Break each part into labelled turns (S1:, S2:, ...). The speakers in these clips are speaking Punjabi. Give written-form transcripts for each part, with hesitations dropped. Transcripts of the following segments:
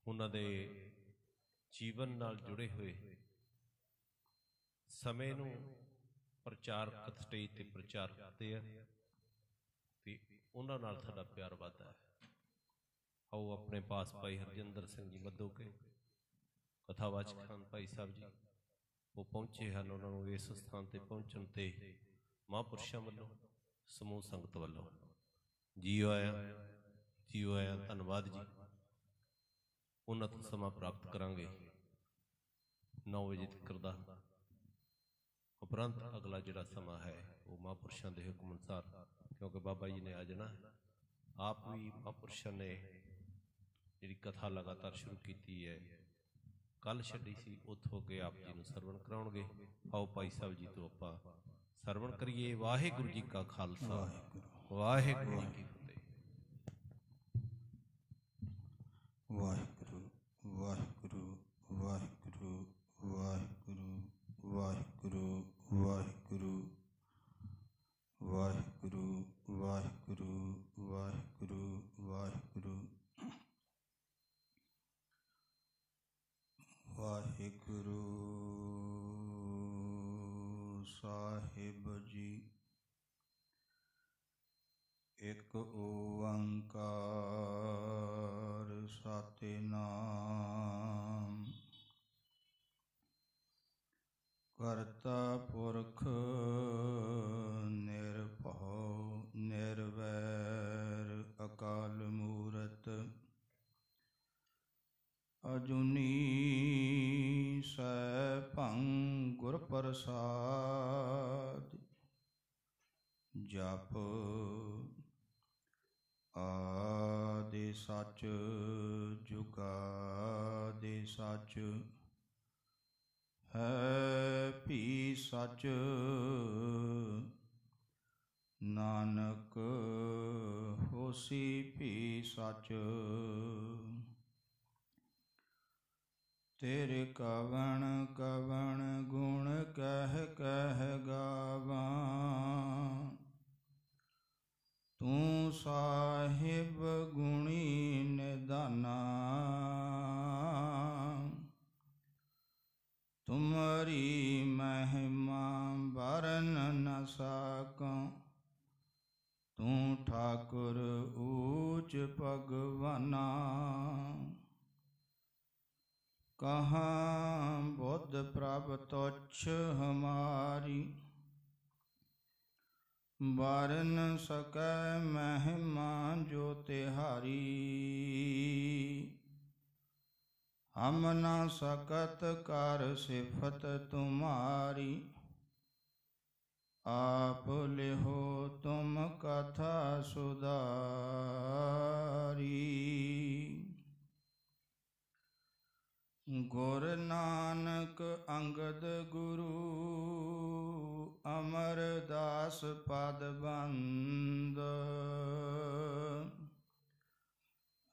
S1: उन्हां दे जीवन नाल जुड़े हुए समय नूं प्रचारक स्टेज ते प्रचार करते हैं ते उन्हां नाल साडा प्यार वधदा है। आओ अपने पास भाई हरजिंदर सिंह जी मद्धो के कथावाचक हैं भाई साहब जी वो पहुंचे हैं। उन्होंने इस स्थान पर पहुंचण ते महापुरुषों वालों समूह संगत वालों जीओ आया धन्यवाद जी। उन्नत समा प्राप्त करांगे 9 बजे तक दा उपरंत अगला जिहड़ा समा है वो महापुरुषों के हुक्म अनुसार, क्योंकि बाबा जी ने आ जाना आप भी महापुरुषों ने जिहड़ी कथा लगातार शुरू की है कल छड्डी सी उत्थों के आप जी नूं सरवण कराउणगे। आओ भाई साहब जी तो आपां सरवण करिए। वाहिगुरू जी का खालसा वाहिगुरू जी की फतेह।
S2: वाहिगुरू वाहिगुरू वाहिगुरू वाहिगुरू वाहिगुरू वाहिगुरू वाहिगुरू वाहिगुरू वाहिगुरू वाहिगुरू वाहिगुरू साहिब जी। एक ओंकार सतनाम करता पुरख निरभउ निर्वैर अकाल मूरत अजुनी सैभं गुर प्रसाद। जप आदि सच जुगादि सच है भी सच नानक होसी भी सच। तेरे कवण कवण गुण कह कह गावां। तू साहिब गुणी निदाना। तुम्हारी महिमा बरन न साकौं। तू ठाकुर ऊच भगवाना। कहाँ बुद्ध प्रभ तुच्छ हमारी। बारन सकै महिमा जो तिहारी। हम न सकत कर सिफत तुम्हारी। आप लिहो तुम कथा सुधारी। गुर नानक अंगद गुरु अमरदास पद बंद।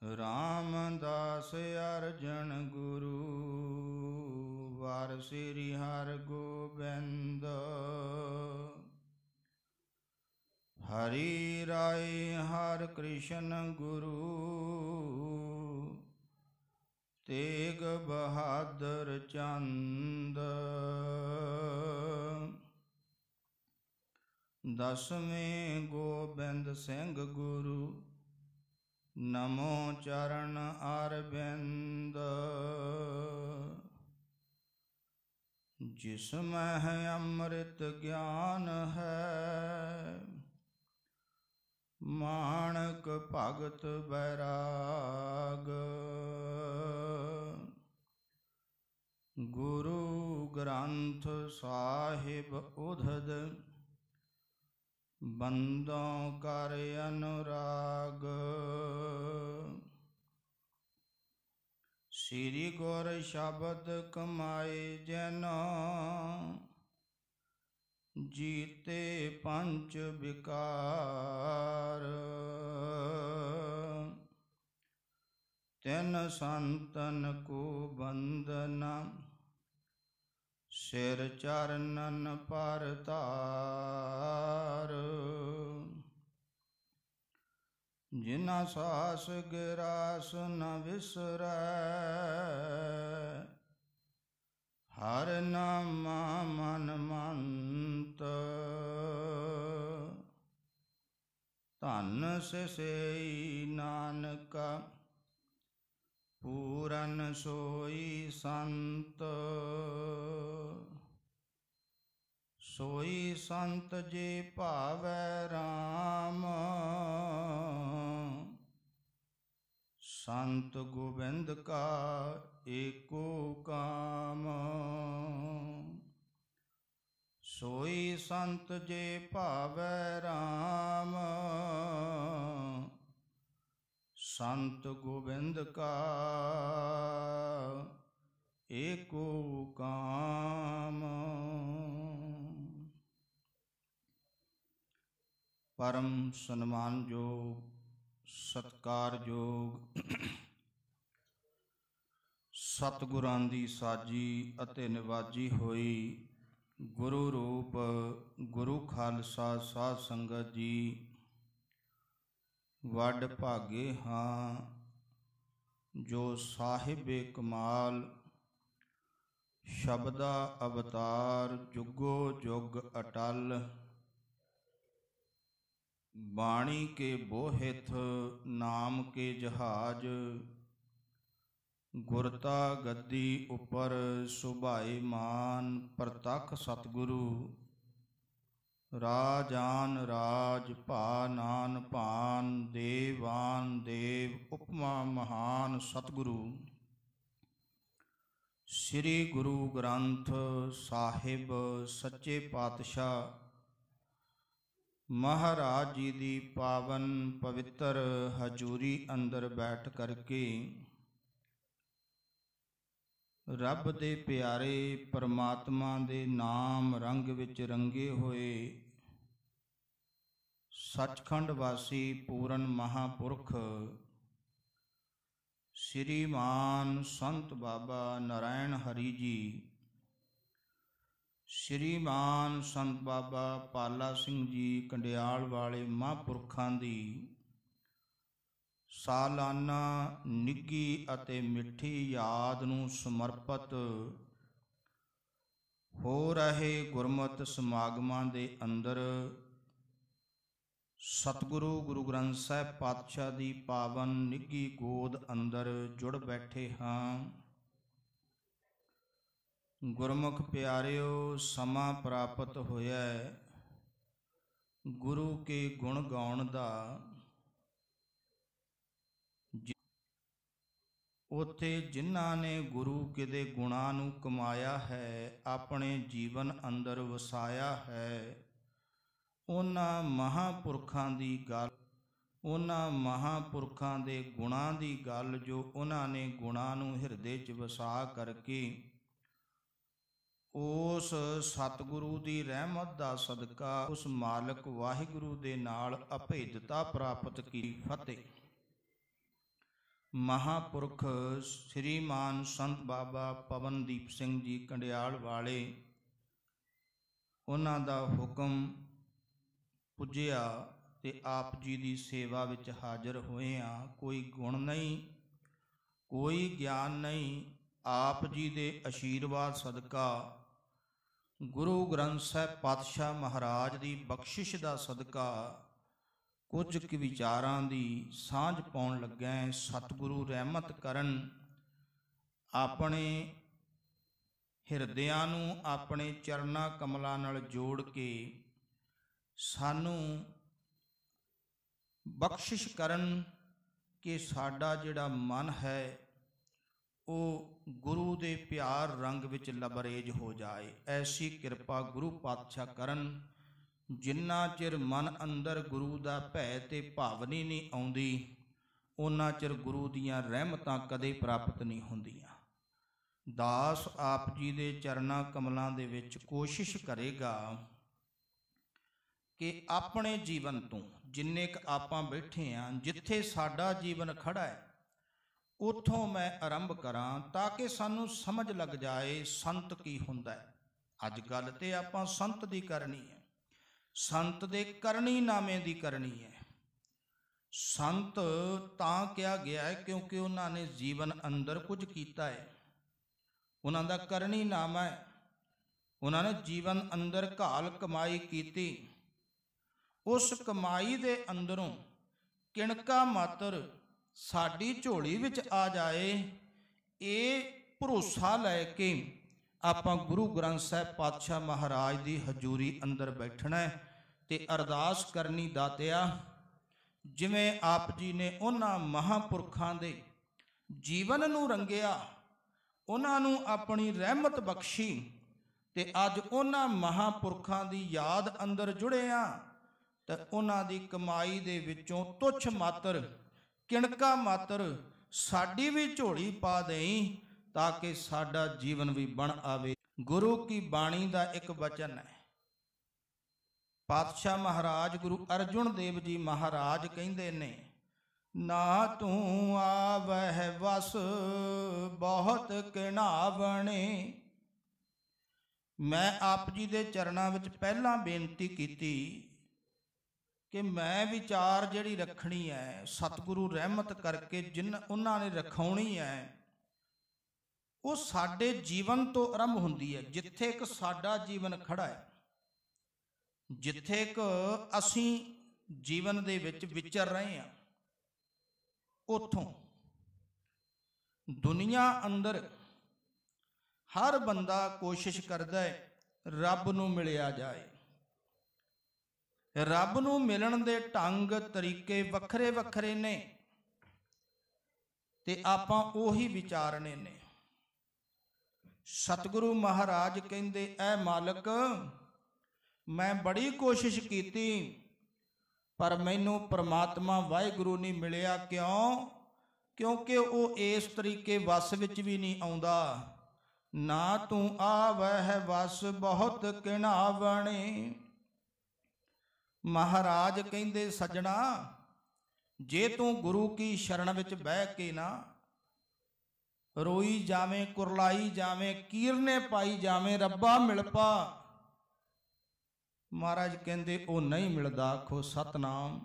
S2: रामदास अर्जन गुरु वार श्री हर गोबिंद। हरि राय हर कृष्ण गुरु तेग बहादुर चंद। दसवें गोबिंद सिंह गुरु नमो चरण अरविंद। जिसमें अमृत ज्ञान है माणक भगत बैराग। गुरु ग्रंथ साहिब उधद बंदों कर अनुराग। श्री गुर शब्द कमाए जैनो जीते पंच विकार। तिन संतन को बंदना सिर चरणन पर तार। ਜਿਨਾ ਸਾਸ ਗਿਰਾਸ ਨ ਵਿਸਰੈ, ਹਰਿ ਨਾਮਾ ਮਨ ਮੰਤ, ਧੰਨ ਸਿਸਈ ਨਾਨਕਾ ਪੂਰਨ ਸੋਈ ਸੰਤ। ਸੋਈ ਸੰਤ ਜੇ ਭਾਵੈ ਰਾਮ, ਸੰਤ ਗੋਬਿੰਦ ਕਾ ਏਕੋ ਕਾਮ। ਸੋਈ ਸੰਤ ਜੇ ਭਾਵੈ ਰਾਮ, ਸੰਤ ਗੋਬਿੰਦ ਕਾ ਏਕੋ ਕਾਮ। ਪਰਮ ਸਨਮਾਨਯੋਗ ਸਤਿਕਾਰਯੋਗ ਸਤਿਗੁਰਾਂ ਦੀ ਸਾਜੀ ਅਤੇ ਨਿਵਾਜੀ ਹੋਈ ਗੁਰੂ ਰੂਪ ਗੁਰੂ ਖਾਲਸਾ ਸਾਧ ਸੰਗਤ ਜੀ, ਵੱਡ ਭਾਗੇ ਹਾਂ ਜੋ ਸਾਹਿਬੇ ਕਮਾਲ ਸ਼ਬਦਾ ਅਵਤਾਰ ਜੁਗੋ ਜੁਗ ਅਟਲ। ਬਾਣੀ ਕੇ ਬੋਹਿਥ ਨਾਮ ਕੇ ਜਹਾਜ, ਗੁਰਤਾ ਗੱਦੀ ਉੱਪਰ ਸੁਭਾਏ ਮਾਨ। ਪ੍ਰਤੱਖ ਸਤਿਗੁਰੂ ਰਾਜਾਨ ਰਾਜ, ਭਾਨਾਨ ਭਾਨ। ਦੇਵਾਨ ਦੇਵ ਉਪਮਾ ਮਹਾਨ। ਸਤਿਗੁਰੂ ਸ੍ਰੀ ਗੁਰੂ ਗ੍ਰੰਥ ਸਾਹਿਬ ਸੱਚੇ ਪਾਤਸ਼ਾਹ ਮਹਾਰਾਜ ਜੀ ਦੀ ਪਾਵਨ ਪਵਿੱਤਰ ਹਜ਼ੂਰੀ ਅੰਦਰ ਬੈਠ ਕਰਕੇ ਰੱਬ ਦੇ ਪਿਆਰੇ ਪਰਮਾਤਮਾ ਦੇ ਨਾਮ ਰੰਗ ਵਿੱਚ ਰੰਗੇ ਹੋਏ ਸੱਚਖੰਡ ਵਾਸੀ ਪੂਰਨ ਮਹਾਂਪੁਰਖ ਸ਼੍ਰੀਮਾਨ ਸੰਤ ਬਾਬਾ ਨਾਰਾਇਣ ਹਰੀ ਜੀ, ਸ਼੍ਰੀਮਾਨ ਸੰਤ ਬਾਬਾ ਪਾਲਾ ਸਿੰਘ ਜੀ ਕੰਡਿਆਲ ਵਾਲੇ ਮਹਾਂਪੁਰਖਾਂ ਦੀ ਸਾਲਾਨਾ ਨਿੱਘੀ ਅਤੇ ਮਿੱਠੀ ਯਾਦ ਨੂੰ ਸਮਰਪਿਤ ਹੋ ਰਹੇ ਗੁਰਮਤਿ ਸਮਾਗਮਾਂ ਦੇ ਅੰਦਰ ਸਤਿਗੁਰੂ ਗੁਰੂ ਗ੍ਰੰਥ ਸਾਹਿਬ ਪਾਤਸ਼ਾਹ ਦੀ ਪਾਵਨ ਨਿੱਘੀ ਗੋਦ ਅੰਦਰ ਜੁੜ ਬੈਠੇ ਹਾਂ। ਗੁਰਮੁਖ ਪਿਆਰਿਓ, ਸਮਾਂ ਪ੍ਰਾਪਤ ਹੋਇਆ ਗੁਰੂ ਕੇ ਗੁਣ ਗਾਉਣ ਦਾ। ਉੱਥੇ ਜਿਨ੍ਹਾਂ ਨੇ ਗੁਰੂ ਕੇ ਦੇ ਗੁਣਾਂ ਨੂੰ ਕਮਾਇਆ ਹੈ, ਆਪਣੇ ਜੀਵਨ ਅੰਦਰ ਵਸਾਇਆ ਹੈ, ਉਹਨਾਂ ਮਹਾਂਪੁਰਖਾਂ ਦੀ ਗੱਲ, ਉਹਨਾਂ ਮਹਾਂਪੁਰਖਾਂ ਦੇ ਗੁਣਾਂ ਦੀ ਗੱਲ ਜੋ ਉਹਨਾਂ ਨੇ ਗੁਣਾਂ ਨੂੰ ਹਿਰਦੇ 'ਚ ਵਸਾ ਕਰਕੇ ਉਸ ਸਤਿਗੁਰੂ ਦੀ ਰਹਿਮਤ ਦਾ ਸਦਕਾ ਉਸ ਮਾਲਕ ਵਾਹਿਗੁਰੂ ਦੇ ਨਾਲ ਅਭੇਦਤਾ ਪ੍ਰਾਪਤ ਕੀਤੀ। ਫਤਿਹ। ਮਹਾਂਪੁਰਖ ਸ਼੍ਰੀਮਾਨ ਸੰਤ ਬਾਬਾ ਪਵਨਦੀਪ ਸਿੰਘ ਜੀ ਕੰਡਿਆਲ ਵਾਲੇ, ਉਹਨਾਂ ਦਾ ਹੁਕਮ ਪੁੱਜਿਆ ਤੇ ਆਪ ਜੀ ਦੀ ਸੇਵਾ ਵਿੱਚ ਹਾਜ਼ਰ ਹੋਏ ਹਾਂ। ਕੋਈ ਗੁਣ ਨਹੀਂ, ਕੋਈ ਗਿਆਨ ਨਹੀਂ, ਆਪ ਜੀ ਦੇ ਆਸ਼ੀਰਵਾਦ ਸਦਕਾ ਗੁਰੂ ਗ੍ਰੰਥ ਸਾਹਿਬ ਪਾਤਸ਼ਾਹ ਮਹਾਰਾਜ ਦੀ ਬਖਸ਼ਿਸ਼ ਦਾ ਸਦਕਾ ਕੁਝ ਕੁ ਵਿਚਾਰਾਂ ਦੀ ਸਾਂਝ ਪਾਉਣ ਲੱਗਾ। ਸਤਿਗੁਰੂ ਰਹਿਮਤ ਕਰਨ, ਆਪਣੇ ਹਿਰਦਿਆਂ ਨੂੰ ਆਪਣੇ ਚਰਨਾਂ ਕਮਲਾਂ ਨਾਲ ਜੋੜ ਕੇ ਸਾਨੂੰ ਬਖਸ਼ਿਸ਼ ਕਰਨ ਕਿ ਸਾਡਾ ਜਿਹੜਾ ਮਨ ਹੈ ਉਹ ਗੁਰੂ ਦੇ ਪਿਆਰ ਰੰਗ ਵਿੱਚ ਲਬਰੇਜ ਹੋ ਜਾਏ। ਐਸੀ ਕਿਰਪਾ ਗੁਰੂ ਪਾਤਸ਼ਾਹ ਕਰਨ। ਜਿੰਨਾ ਚਿਰ ਮਨ ਅੰਦਰ ਗੁਰੂ ਦਾ ਭੈ ਤੇ ਭਾਵਨੀ ਨਹੀਂ ਆਉਂਦੀ, ਉਹਨਾਂ ਚਿਰ ਗੁਰੂ ਦੀਆਂ ਰਹਿਮਤਾਂ ਕਦੇ ਪ੍ਰਾਪਤ ਨਹੀਂ ਹੁੰਦੀਆਂ। ਦਾਸ ਆਪ ਜੀ ਦੇ ਚਰਨਾਂ ਕਮਲਾਂ ਦੇ ਵਿੱਚ ਕੋਸ਼ਿਸ਼ ਕਰੇਗਾ ਕਿ ਆਪਣੇ ਜੀਵਨ ਤੋਂ, ਜਿੰਨੇ ਕੁ ਆਪਾਂ ਬੈਠੇ ਹਾਂ, ਜਿੱਥੇ ਸਾਡਾ ਜੀਵਨ ਖੜਾ ਹੈ ਉੱਥੋਂ ਮੈਂ ਆਰੰਭ ਕਰਾਂ ਤਾਂ ਕਿ ਸਾਨੂੰ ਸਮਝ ਲੱਗ ਜਾਏ ਸੰਤ ਕੀ ਹੁੰਦਾ ਹੈ। ਅੱਜ ਗੱਲ ਤੇ ਆਪਾਂ ਸੰਤ ਦੀ ਕਰਨੀ ਹੈ, ਸੰਤ ਦੇ ਕਰਨੀ ਨਾਮੇ ਦੀ ਕਰਨੀ ਹੈ। ਸੰਤ ਤਾਂ ਕਿਹਾ ਗਿਆ ਹੈ ਕਿਉਂਕਿ ਉਹਨਾਂ ਨੇ ਜੀਵਨ ਅੰਦਰ ਕੁਝ ਕੀਤਾ ਹੈ, ਉਹਨਾਂ ਦਾ ਕਰਨੀ ਨਾਮਾ ਹੈ। ਉਹਨਾਂ ਨੇ ਜੀਵਨ ਅੰਦਰ ਘਾਲ ਕਮਾਈ ਕੀਤੀ, ਉਸ ਕਮਾਈ ਦੇ ਅੰਦਰੋਂ ਕਿਣਕਾ ਮਾਤਰ ਸਾਡੀ ਝੋਲੀ ਵਿੱਚ ਆ ਜਾਏ, ਇਹ ਭਰੋਸਾ ਲੈ ਕੇ ਆਪਾਂ ਗੁਰੂ ਗ੍ਰੰਥ ਸਾਹਿਬ ਪਾਤਸ਼ਾਹ ਮਹਾਰਾਜ ਦੀ ਹਜ਼ੂਰੀ ਅੰਦਰ ਬੈਠਣਾ ਤੇ ਅਰਦਾਸ ਕਰਨੀ। ਦਾਤਿਆ, ਜਿਵੇਂ ਆਪ ਜੀ ਨੇ ਉਹਨਾਂ ਮਹਾਂਪੁਰਖਾਂ ਦੇ ਜੀਵਨ ਨੂੰ ਰੰਗਿਆ, ਉਹਨਾਂ ਨੂੰ ਆਪਣੀ ਰਹਿਮਤ ਬਖਸ਼ੀ ਤੇ ਅੱਜ ਉਹਨਾਂ ਮਹਾਂਪੁਰਖਾਂ ਦੀ ਯਾਦ ਅੰਦਰ ਜੁੜੇ ਆ, ਤੇ ਉਹਨਾਂ ਦੀ ਕਮਾਈ ਦੇ ਵਿੱਚੋਂ ਤੁੱਛ ਮਾਤਰ ਕਿਣਕਾ ਮਾਤਰ ਸਾਡੀ ਵੀ ਝੋਲੀ ਪਾ ਦੇਈ, ਤਾਂ ਕਿ ਸਾਡਾ ਜੀਵਨ ਵੀ ਬਣ ਆਵੇ। ਗੁਰੂ ਕੀ ਬਾਣੀ ਦਾ ਇੱਕ ਬਚਨ ਹੈ, ਪਾਤਸ਼ਾਹ ਮਹਾਰਾਜ ਗੁਰੂ ਅਰਜੁਨ ਦੇਵ ਜੀ ਮਹਾਰਾਜ ਕਹਿੰਦੇ ਨੇ, ਨਾ ਤੂੰ ਆਵਹਿ ਵਸ ਬਹੁਤ ਘਿਣਾਵਣੇ। ਮੈਂ ਆਪ ਜੀ ਦੇ ਚਰਨਾਂ ਵਿੱਚ ਪਹਿਲਾਂ ਬੇਨਤੀ ਕੀਤੀ ਕਿ ਮੈਂ ਵਿਚਾਰ ਜਿਹੜੀ ਰੱਖਣੀ ਹੈ, ਸਤਿਗੁਰੂ ਰਹਿਮਤ ਕਰਕੇ ਉਹਨਾਂ ਨੇ ਰਖਾਉਣੀ ਹੈ, ਉਹ ਸਾਡੇ ਜੀਵਨ ਤੋਂ ਆਰੰਭ ਹੁੰਦੀ ਹੈ। ਜਿੱਥੇ ਇੱਕ ਸਾਡਾ ਜੀਵਨ ਖੜਾ ਹੈ, ਜਿੱਥੇ ਇੱਕ ਅਸੀਂ ਜੀਵਨ ਦੇ ਵਿੱਚ ਵਿਚਰ ਰਹੇ ਹਾਂ, ਉੱਥੋਂ ਦੁਨੀਆ ਅੰਦਰ ਹਰ ਬੰਦਾ ਕੋਸ਼ਿਸ਼ ਕਰਦਾ ਹੈ ਰੱਬ ਨੂੰ ਮਿਲਿਆ ਜਾਏ। ਰੱਬ ਨੂੰ ਮਿਲਣ ਦੇ ਢੰਗ ਤਰੀਕੇ ਵੱਖਰੇ ਵੱਖਰੇ ਨੇ ਤੇ ਆਪਾਂ ਉਹੀ ਵਿਚਾਰਨੇ ਨੇ। ਸਤਿਗੁਰੂ ਮਹਾਰਾਜ ਕਹਿੰਦੇ, ਐ ਮਾਲਕ, ਮੈਂ ਬੜੀ ਕੋਸ਼ਿਸ਼ ਕੀਤੀ ਪਰ ਮੈਨੂੰ ਪ੍ਰਮਾਤਮਾ ਵਾਹਿਗੁਰੂ ਨਹੀਂ ਮਿਲਿਆ। ਕਿਉਂ? ਕਿਉਂਕਿ ਉਹ ਇਸ ਤਰੀਕੇ ਵਸ ਵਿੱਚ ਵੀ ਨਹੀਂ ਆਉਂਦਾ। ਨਾ ਤੂੰ ਆਵਹਿ ਵਸ ਬਹੁਤ ਘਿਣਾਵਣੇ। ਮਹਾਰਾਜ ਕਹਿੰਦੇ, ਸੱਜਣਾ, ਜੇ ਤੂੰ ਗੁਰੂ ਕੀ ਸ਼ਰਨ ਵਿੱਚ ਬਹਿ ਕੇ ਨਾ ਰੋਈ ਜਾਵੇਂ, ਕੁਰਲਾਈ ਜਾਵੇਂ, ਕੀਰਨੇ ਪਾਈ ਜਾਵੇਂ, ਰੱਬਾ ਮਿਲ ਪਾ, ਮਹਾਰਾਜ ਕਹਿੰਦੇ ਉਹ ਨਹੀਂ ਮਿਲਦਾ। ਆਖੋ ਸਤਨਾਮ।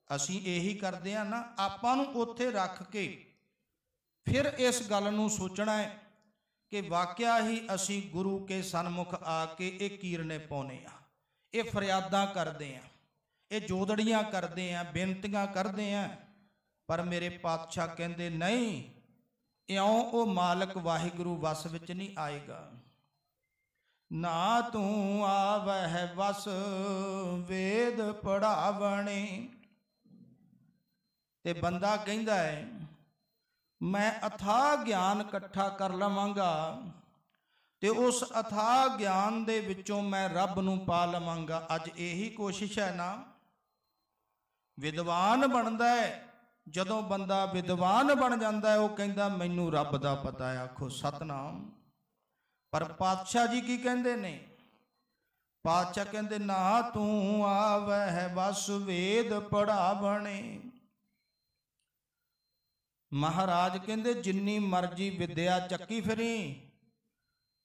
S2: ਅਸੀਂ ਇਹੀ ਕਰਦੇ ਆ ਨਾ, ਆਪਾਂ ਨੂੰ ਉੱਥੇ ਰੱਖ ਕੇ ਫਿਰ ਇਸ ਗੱਲ ਨੂੰ ਸੋਚਣਾ ਹੈ ਕਿ ਵਾਕਿਆ ਹੀ ਅਸੀਂ ਗੁਰੂ ਕੇ ਸਨਮੁਖ ਆ ਕੇ ਇਹ ਕੀਰਨੇ ਪਾਉਨੇ ਆ, ਇਹ ਫਰਿਆਦਾਂ ਕਰਦੇ ਆ, ਇਹ ਜੋਦੜੀਆਂ ਕਰਦੇ ਆ, ਬੇਨਤੀਆਂ ਕਰਦੇ ਆ। ਪਰ ਮੇਰੇ ਪਾਤਸ਼ਾਹ ਕਹਿੰਦੇ ਨਹੀਂ, ਇਉਂ ਉਹ ਮਾਲਕ ਵਾਹਿਗੁਰੂ ਵਸ ਵਿੱਚ ਨਹੀਂ ਆਏਗਾ। ਨਾ ਤੂੰ ਆਵਹਿ ਵਸ ਵੇਦ ਪੜਾਵਣੇ। ਤੇ ਬੰਦਾ ਕਹਿੰਦਾ ਹੈ ਮੈਂ ਅਥਾਹ ਗਿਆਨ ਇਕੱਠਾ ਕਰ ਲਵਾਂਗਾ ਤੇ ਉਸ ਅਥਾਹ ਗਿਆਨ ਦੇ ਵਿੱਚੋਂ ਮੈਂ ਰੱਬ ਨੂੰ ਪਾ ਲਵਾਂਗਾ। ਅੱਜ ਇਹੀ ਕੋਸ਼ਿਸ਼ ਹੈ ਨਾ। ਵਿਦਵਾਨ ਬਣਦਾ ਹੈ, ਜਦੋਂ ਬੰਦਾ ਵਿਦਵਾਨ ਬਣ ਜਾਂਦਾ ਹੈ, ਉਹ ਕਹਿੰਦਾ ਮੈਨੂੰ ਰੱਬ ਦਾ ਪਤਾ ਹੈ। ਆਖੋ ਸਤਨਾਮ। ਪਰ ਪਾਤਸ਼ਾਹ ਜੀ ਕੀ ਕਹਿੰਦੇ ਨੇ? ਪਾਤਸ਼ਾਹ ਕਹਿੰਦੇ, ਨਾ ਤੂੰ ਆਵਹਿ ਵਸ ਵੇਦ ਪੜਾਵਣੇ। ਮਹਾਰਾਜ ਕਹਿੰਦੇ ਜਿੰਨੀ ਮਰਜ਼ੀ ਵਿਦਿਆ ਚੱਕੀ ਫਿਰੀ,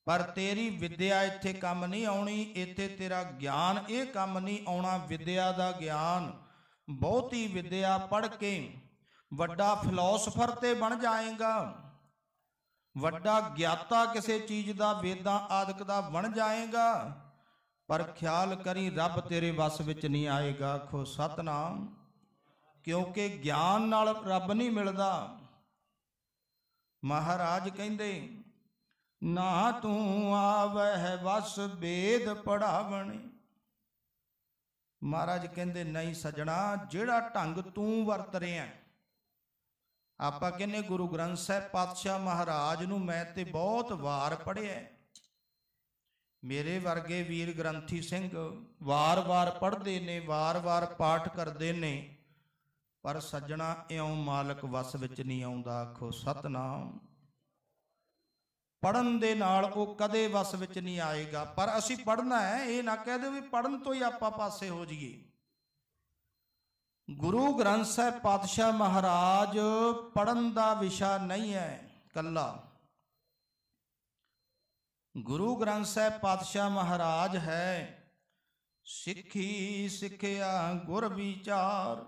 S2: ਪਰ ਤੇਰੀ ਵਿਦਿਆ ਇੱਥੇ ਕੰਮ ਨਹੀਂ ਆਉਣੀ। ਇੱਥੇ ਤੇਰਾ ਗਿਆਨ ਇਹ ਕੰਮ ਨਹੀਂ ਆਉਣਾ। ਵਿਦਿਆ ਦਾ ਗਿਆਨ, ਬਹੁਤੀ ਵਿਦਿਆ ਪੜ੍ਹ ਕੇ ਵੱਡਾ ਫਿਲਾਸਫਰ ਤੇ ਬਣ ਜਾਏਗਾ, ਵੱਡਾ ਗਿਆਤਾ ਕਿਸੇ ਚੀਜ਼ ਦਾ, ਵੇਦਾਂ ਆਦਿਕ ਦਾ ਬਣ ਜਾਏਗਾ, ਪਰ ਖਿਆਲ ਕਰੀ ਰੱਬ ਤੇਰੇ ਵੱਸ ਵਿੱਚ ਨਹੀਂ ਆਏਗਾ। ਆਖੋ ਸਤਨਾਮ। ਕਿਉਂਕਿ ਗਿਆਨ ਨਾਲ ਰੱਬ ਨਹੀਂ ਮਿਲਦਾ। ਮਹਾਰਾਜ ਕਹਿੰਦੇ, ਨਾ ਤੂੰ ਆਵਹਿ ਵਸ ਵੇਦ ਪੜਾਵਣੇ। ਮਹਾਰਾਜ ਕਹਿੰਦੇ ਨਹੀਂ ਸੱਜਣਾ, ਜਿਹੜਾ ਢੰਗ ਤੂੰ ਵਰਤ ਰਿਹਾ, ਆਪਾਂ ਕਹਿੰਦੇ ਗੁਰੂ ਗ੍ਰੰਥ ਸਾਹਿਬ ਪਾਤਸ਼ਾਹ ਮਹਾਰਾਜ ਨੂੰ ਮੈਂ ਤੇ ਬਹੁਤ ਵਾਰ ਪੜ੍ਹਿਆ। ਮੇਰੇ ਵਰਗੇ ਵੀਰ ਗ੍ਰੰਥੀ ਸਿੰਘ ਵਾਰ-ਵਾਰ ਪੜ੍ਹਦੇ ਨੇ, ਵਾਰ-ਵਾਰ ਪਾਠ ਕਰਦੇ ਨੇ, ਪਰ ਸੱਜਣਾ ਇਉਂ ਮਾਲਕ ਵਸ ਵਿੱਚ ਨਹੀਂ ਆਉਂਦਾ। ਆਖੋ ਸਤਨਾਮ। ਪੜ੍ਹਨ ਦੇ ਨਾਲ ਉਹ ਕਦੇ ਵਸ ਵਿੱਚ ਨਹੀਂ ਆਏਗਾ। ਪਰ ਅਸੀਂ ਪੜ੍ਹਨਾ ਹੈ, ਇਹ ਨਾ ਕਹਿ ਦਿਓ ਵੀ ਪੜ੍ਹਨ ਤੋਂ ਹੀ ਆਪਾਂ ਪਾਸੇ ਹੋ ਜਾਈਏ। ਗੁਰੂ ਗ੍ਰੰਥ ਸਾਹਿਬ ਪਾਤਸ਼ਾਹ ਮਹਾਰਾਜ ਪੜ੍ਹਨ ਦਾ ਵਿਸ਼ਾ ਨਹੀਂ ਹੈ ਕੱਲਾ। ਗੁਰੂ ਗ੍ਰੰਥ ਸਾਹਿਬ ਪਾਤਸ਼ਾਹ ਮਹਾਰਾਜ ਹੈ ਸਿੱਖੀ ਸਿੱਖਿਆ ਗੁਰ ਵਿਚਾਰ।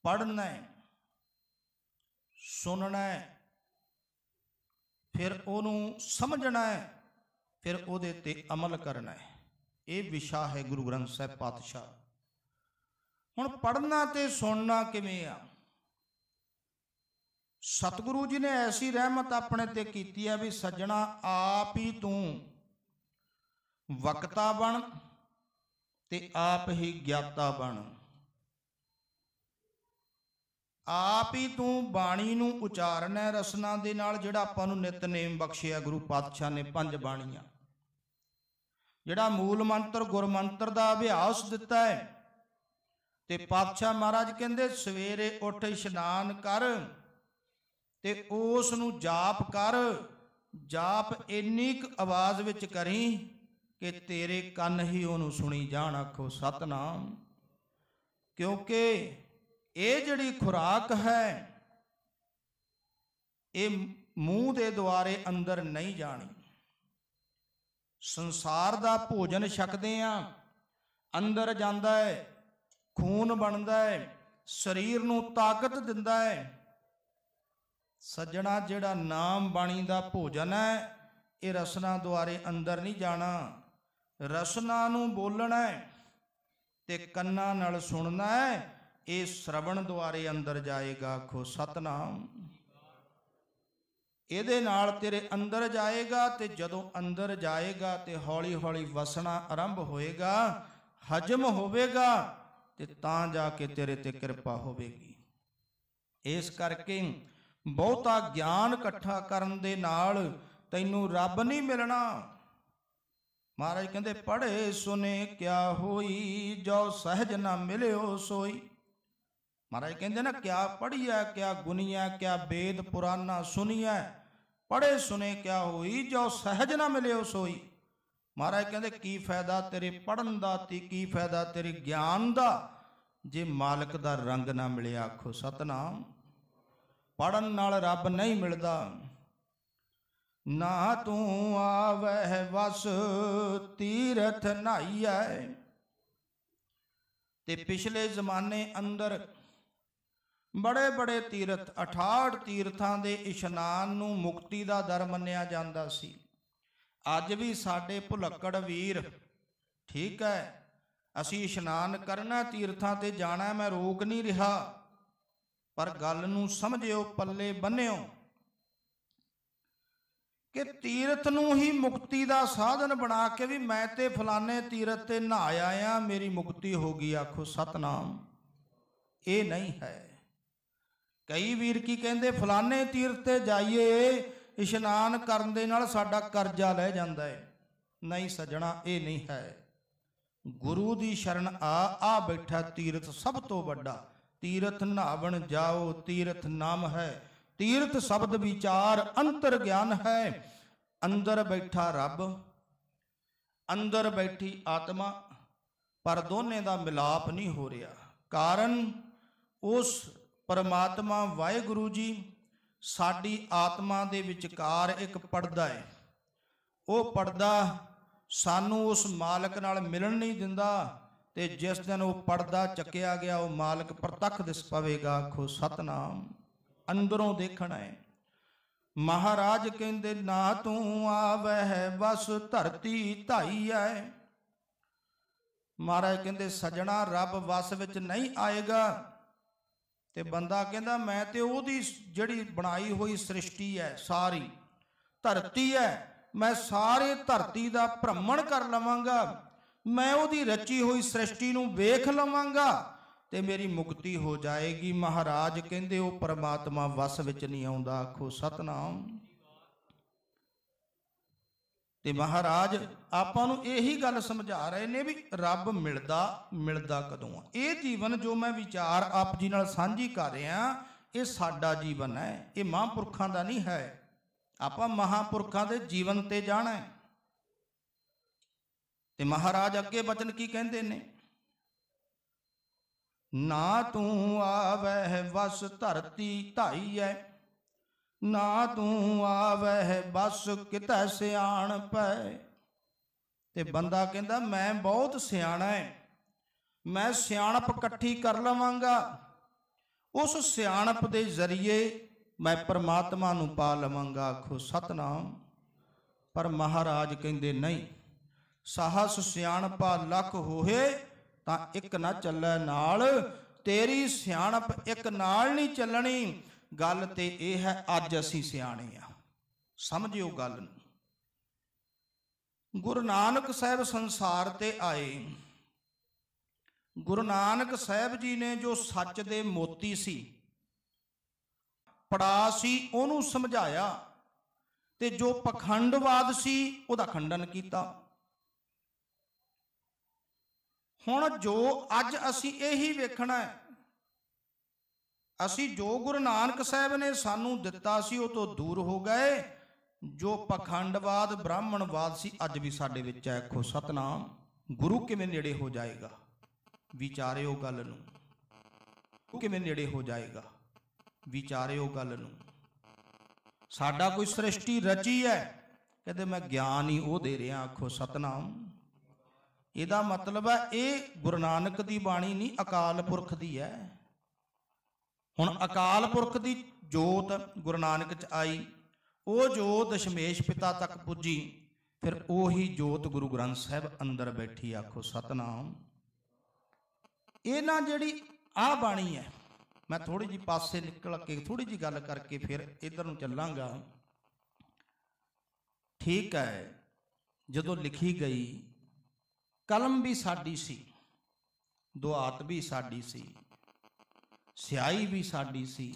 S2: पढ़ना है, सुनना है, फिर उन्होंने समझना है, फिर उहदे ते अमल करना है। ये विशा है गुरु ग्रंथ साहिब पातशाह। हुण पढ़ना ते सुनना किवें आ? सतगुरु जी ने ऐसी रहमत अपने ते कीती है भी सज्जणा आप ही तू वक्ता बन ते आप ही ज्ञाता बन। आप ही तू बाणी नूं उचारना है रसना दे नाल, जिहड़ा आपां नूं नितनेम बख्शिया गुरु पातशाह ने 5 बाणियां, जिहड़ा मूल मंत्र गुर मंत्र दा अभ्यास दिता है। ते पातशाह महाराज कहंदे सवेरे उठ इशनान कर ते उस नूं जाप कर। जाप इन्नी क आवाज़ विच करी कि तेरे कन ही उहनूं सुनी जाण। आखो सतनाम। क्योंकि ये जिहड़ी खुराक है ये मूँह दे द्वारे अंदर नहीं जानी। संसार दा भोजन छकदे आ, अंदर जांदा है, खून बनदा है, शरीर नूं ताकत दिंदा है। सज्जणा जिहड़ा नाम बाणी दा भोजन है ये रसना द्वारे अंदर नहीं जाना। रसना नूं बोलना है ते कन्नां नाल सुनना है, ये श्रवण द्वारे अंदर जाएगा। आखो सतनाम। ਇਹਦੇ ਨਾਲ तेरे अंदर जाएगा ते जदों अंदर जाएगा ते हौली हौली वसना आरंभ होएगा, हजम होवेगा ते तां जाके तेरे ते किरपा होवेगी। इस करके बहुता ज्ञान इकट्ठा करन दे नाल तैनूं रब नहीं मिलना। महाराज कहंदे पढ़े सुने क्या होई, जो सहज ना मिलियो सोई। महाराज कहंदे ना क्या पढ़िया क्या गुनिया, क्या वेद पुराना सुनिया, पढ़े सुने क्या होई, जो सहज ना मिलियो सोई। महाराज कहंदे की फायदा तेरे पढ़न दा ते की फायदा तेरे ज्ञान दा जे मालिक दा रंग ना मिले। आखो सतनाम। पढ़न नाल रब नहीं मिलदा। ना तू आवह वस तीरथ नहाइया। ते पिछले जमाने अंदर बड़े बड़े तीरथ 68 तीर्थां दे इशनान नूं मुक्ति दा दर मन्निया जांदा सी। अज भी साडे भुलक्कड़ वीर ठीक है, असी इशनान करना तीर्थां ते जाना, मैं रोक नहीं रहा, पर गल नूं समझियो, पल्ले बन्नियो कि तीरथ नूं ही मुक्ति दा साधन बना के भी मैं ते फलाने तीरथ ते नहा आया, मेरी मुक्ति होगी। आखो सतनाम। ये नहीं है। कई वीर की कहते फलाने तीर्थ ते जाइए इशनान करन दे नाल साडा करजा लह जांदा है। नहीं सज्जणा, ये नहीं है। गुरु दी शरण आ बैठा तीर्थ सब तो वड्डा। तीर्थ नहावन जाओ तीर्थ नाम है, तीर्थ शब्द विचार अंतर ज्ञान है। अंदर बैठा रब, अंदर बैठी आत्मा, पर दोने दा मिलाप नहीं हो रहा। कारण उस परमात्मा वाहिगुरु जी साडी आत्मा दे विचकार एक पर्दा है। वो पर्दा सानू उस मालक नाल मिलन नहीं दिंदा, ते जिस दिन वो पर्दा चकिया गया वो मालक प्रतख दिस पवेगा। आखो सतनाम। अंदरों देखना है। महाराज कहंदे ना तू आवह बस धरती धाई है। महाराज कहंदे सजणा रब वस विच नहीं आएगा। ते बंदा कहंदा मैं ते ओहदी जिहड़ी बनाई हुई सृष्टि है सारी धरती है, मैं सारे धरती दा भ्रमण कर लवांगा, मैं ओहदी रची हुई सृष्टि नूं वेख लवांगा ते मेरी मुक्ति हो जाएगी। महाराज कहंदे वो परमात्मा वस विच नहीं आउंदा। आखो सतनाम। ते महाराज आपां नूं यही गल समझा रहे ने भी रब मिलदा कदों आ। ये जीवन जो मैं विचार आप जी नाल साझी कर रहा, ये साडा जीवन है, ये महापुरखां दा नहीं है। आपां महापुरखां दे जीवन ते जाना है। ते महाराज अगे बचन की कहंदे ने, ना तू आवह वस धरती धाई है, ना तू आवह बस कितै सियाण पै। ते बंदा कहंदा मैं बहुत सियाणा है, मैं सियाणप इकट्ठी कर लवांगा, ਉਸ ਸਿਆਣਪ ਦੇ ਜ਼ਰੀਏ ਮੈਂ ਪਰਮਾਤਮਾ ਨੂੰ ਪਾ ਲਵਾਂਗਾ। ਆਖੋ ਸਤਨਾਮ। ਪਰ ਮਹਾਰਾਜ ਕਹਿੰਦੇ ਨਹੀਂ, ਸਾਹਸ ਸਿਆਣਪਾ ਲੱਖ ਹੋਏ ਤਾਂ ਇੱਕ ਨਾ ਚੱਲੈ ਨਾਲ। ਤੇਰੀ ਸਿਆਣਪ ਇੱਕ ਨਾਲ ਨਹੀਂ ਚੱਲਣੀ। ਗੱਲ ਤੇ ਇਹ ਹੈ, ਅੱਜ ਅਸੀਂ ਸਿਆਣੇ ਆ, ਸਮਝਿਓ ਗੱਲ ਨੂੰ। ਗੁਰੂ ਨਾਨਕ ਸਾਹਿਬ ਸੰਸਾਰ ਤੇ ਆਏ। ਗੁਰੂ ਨਾਨਕ ਸਾਹਿਬ ਜੀ ਨੇ ਜੋ ਸੱਚ ਦੇ ਮੋਤੀ ਸੀ, ਪੜਾ ਸੀ, ਉਹਨੂੰ ਸਮਝਾਇਆ, ਤੇ ਜੋ ਪਖੰਡਵਾਦ ਸੀ ਉਹਦਾ ਖੰਡਨ ਕੀਤਾ। ਹੁਣ ਜੋ ਅੱਜ ਅਸੀਂ ਇਹੀ ਵੇਖਣਾ ਹੈ, ਅਸੀਂ ਜੋ ਗੁਰੂ ਨਾਨਕ ਸਾਹਿਬ ਨੇ ਸਾਨੂੰ ਦਿੱਤਾ ਸੀ ਉਹ ਤੋਂ ਦੂਰ ਹੋ ਗਏ। ਜੋ ਪਖੰਡਵਾਦ ਬ੍ਰਾਹਮਣਵਾਦ ਸੀ ਅੱਜ ਵੀ ਸਾਡੇ ਵਿੱਚ ਹੈ। ਆਖੋ ਸਤਨਾਮ। ਗੁਰੂ ਕਿਵੇਂ ਨੇੜੇ ਹੋ ਜਾਏਗਾ? ਵਿਚਾਰਿਓ ਗੱਲ ਨੂੰ। ਕਿਵੇਂ ਨੇੜੇ ਹੋ ਜਾਏਗਾ? ਵਿਚਾਰਿਓ ਗੱਲ ਨੂੰ। ਸਾਡਾ ਕੋਈ ਸ੍ਰਿਸ਼ਟੀ ਰਚੀ ਹੈ, ਕਹਿੰਦੇ ਮੈਂ ਗਿਆਨ ਹੀ ਉਹ ਦੇ ਰਿਹਾ। ਆਖੋ ਸਤਨਾਮ। ਇਹਦਾ ਮਤਲਬ ਹੈ ਇਹ ਗੁਰੂ ਨਾਨਕ ਦੀ ਬਾਣੀ ਨਹੀਂ, ਅਕਾਲ ਪੁਰਖ ਦੀ ਹੈ। ਹੁਣ ਅਕਾਲ ਪੁਰਖ ਦੀ ਜੋਤ ਗੁਰੂ ਨਾਨਕ ਚ ਆਈ, ਉਹ ਜੋਤ ਦਸ਼ਮੇਸ਼ ਪਿਤਾ ਤੱਕ ਪੁੱਜੀ, ਫਿਰ ਉਹੀ ਜੋਤ ਗੁਰੂ ਗ੍ਰੰਥ ਸਾਹਿਬ ਅੰਦਰ ਬੈਠੀ। ਆਖੋ ਸਤਨਾਮ। ਇਹ ਨਾ ਜਿਹੜੀ ਆਹ ਬਾਣੀ ਹੈ, ਮੈਂ ਥੋੜੀ ਜਿਹੀ ਪਾਸੇ ਨਿਕਲ ਕੇ ਥੋੜੀ ਜਿਹੀ ਗੱਲ ਕਰਕੇ ਫਿਰ ਇੱਧਰ ਨੂੰ ਚੱਲਾਂਗਾ। ਠੀਕ ਹੈ, ਜਦੋਂ ਲਿਖੀ ਗਈ ਕਲਮ ਵੀ ਸਾਡੀ ਸੀ, ਦੁਆਤ ਵੀ ਸਾਡੀ ਸੀ, ਸਿਆਹੀ ਵੀ ਸਾਡੀ ਸੀ,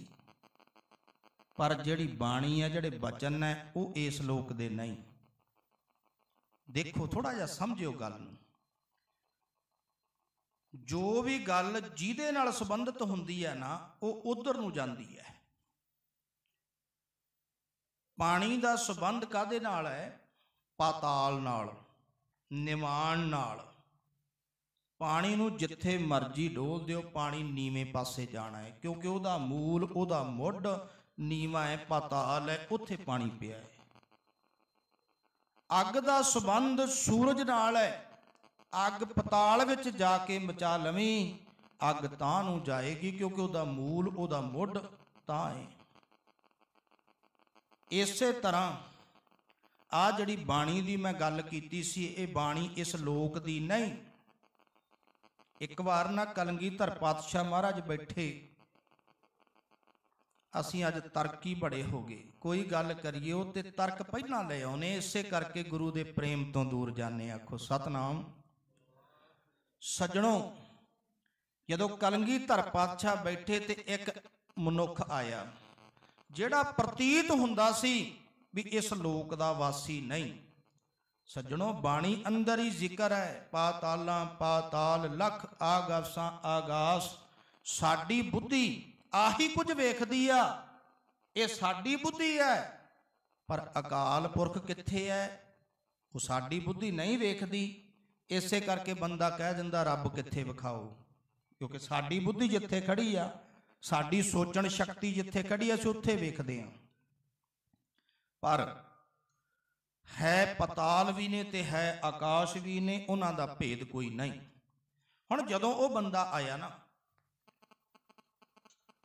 S2: ਪਰ ਜਿਹੜੀ ਬਾਣੀ ਹੈ, ਜਿਹੜੇ ਬਚਨ ਹੈ, ਉਹ ਇਸ ਲੋਕ ਦੇ ਨਹੀਂ। ਦੇਖੋ ਥੋੜਾ ਜਿਹਾ ਸਮਝਿਓ ਗੱਲ ਨੂੰ। ਜੋ ਵੀ ਗੱਲ ਜਿਹਦੇ ਨਾਲ ਸੰਬੰਧਿਤ ਹੁੰਦੀ ਹੈ ਨਾ, ਉਹ ਉਧਰ ਨੂੰ ਜਾਂਦੀ ਹੈ। ਪਾਣੀ ਦਾ ਸੰਬੰਧ ਕਾਹਦੇ ਨਾਲ ਹੈ? ਪਾਤਾਲ ਨਾਲ, ਨਿਵਾਣ ਨਾਲ। ਪਾਣੀ ਨੂੰ ਜਿੱਥੇ ਮਰਜ਼ੀ ਡੋਲ ਦਿਓ, ਪਾਣੀ ਨੀਵੇਂ ਪਾਸੇ ਜਾਣਾ ਹੈ, ਕਿਉਂਕਿ ਉਹਦਾ ਮੂਲ, ਉਹਦਾ ਮੁੱਢ ਨੀਵਾਂ ਹੈ, ਪਾਤਾਲ ਹੈ, ਉੱਥੇ ਪਾਣੀ ਪਿਆ ਹੈ। ਅੱਗ ਦਾ ਸੰਬੰਧ ਸੂਰਜ ਨਾਲ ਹੈ। ਅੱਗ ਪਤਾਲ ਵਿੱਚ ਜਾ ਕੇ ਮਚਾ ਲਵੀਂ, ਅੱਗ ਤਾਂ ਨੂੰ ਜਾਏਗੀ, ਕਿਉਂਕਿ ਉਹਦਾ ਮੂਲ, ਉਹਦਾ ਮੁੱਢ ਤਾਂ ਹੈ। ਇਸੇ ਤਰ੍ਹਾਂ ਆ ਜਿਹੜੀ ਬਾਣੀ ਦੀ ਮੈਂ ਗੱਲ ਕੀਤੀ ਸੀ, ਇਹ ਬਾਣੀ ਇਸ ਲੋਕ ਦੀ ਨਹੀਂ। ਇੱਕ ਵਾਰ ਨਾ ਕਲਗੀਧਰ ਪਾਤਸ਼ਾਹ ਮਹਾਰਾਜ ਬੈਠੇ, ਅਸੀਂ ਅੱਜ ਤਰਕੀ ਬੜੇ ਹੋ ਗਏ, ਕੋਈ ਗੱਲ ਕਰੀਏ ਉਹ ਤੇ ਤਰਕ ਪਹਿਲਾਂ ਲੈ ਆਉਨੇ, ਇਸੇ ਕਰਕੇ ਗੁਰੂ ਦੇ ਪ੍ਰੇਮ ਤੋਂ ਦੂਰ ਜਾਂਦੇ। ਆਖੋ ਸਤਨਾਮ। ਸੱਜਣੋ, ਜਦੋਂ ਕਲਗੀਧਰ ਪਾਤਸ਼ਾਹ ਬੈਠੇ ਤੇ ਇੱਕ ਮਨੁੱਖ ਆਇਆ, ਜਿਹੜਾ ਪ੍ਰਤੀਤ ਹੁੰਦਾ ਸੀ ਵੀ ਇਸ ਲੋਕ ਦਾ ਵਾਸੀ ਨਹੀਂ। ਸੱਜਣੋ, ਬਾਣੀ ਅੰਦਰ ਹੀ ਜ਼ਿਕਰ ਹੈ, ਪਾਤਾਲਾਂ ਪਾਤਾਲ, ਲੱਖ ਆਗਾਸਾਂ ਆਗਾਸ। ਸਾਡੀ ਬੁੱਧੀ ਆਹੀ ਕੁਝ ਵੇਖਦੀ ਆ, ਇਹ ਸਾਡੀ ਬੁੱਧੀ ਹੈ, ਪਰ ਅਕਾਲ ਪੁਰਖ ਕਿੱਥੇ ਹੈ? ਉਹ ਸਾਡੀ ਬੁੱਧੀ ਨਹੀਂ ਵੇਖਦੀ। ਇਸੇ ਕਰਕੇ ਬੰਦਾ ਕਹਿ ਦਿੰਦਾ ਰੱਬ ਕਿੱਥੇ ਵਿਖਾਓ, ਕਿਉਂਕਿ ਸਾਡੀ ਬੁੱਧੀ ਜਿੱਥੇ ਖੜੀ ਆ, ਸਾਡੀ ਸੋਚਣ ਸ਼ਕਤੀ ਜਿੱਥੇ ਖੜੀ ਆ, ਅਸੀਂ ਉੱਥੇ ਵੇਖਦੇ ਹਾਂ। ਪਰ ਹੈ ਪਤਾਲ ਵੀ ਨੇ ਤੇ ਹੈ ਆਕਾਸ਼ ਵੀ ਨੇ, ਉਹਨਾਂ ਦਾ ਭੇਦ ਕੋਈ ਨਹੀਂ। ਹੁਣ ਜਦੋਂ ਉਹ ਬੰਦਾ ਆਇਆ ਨਾ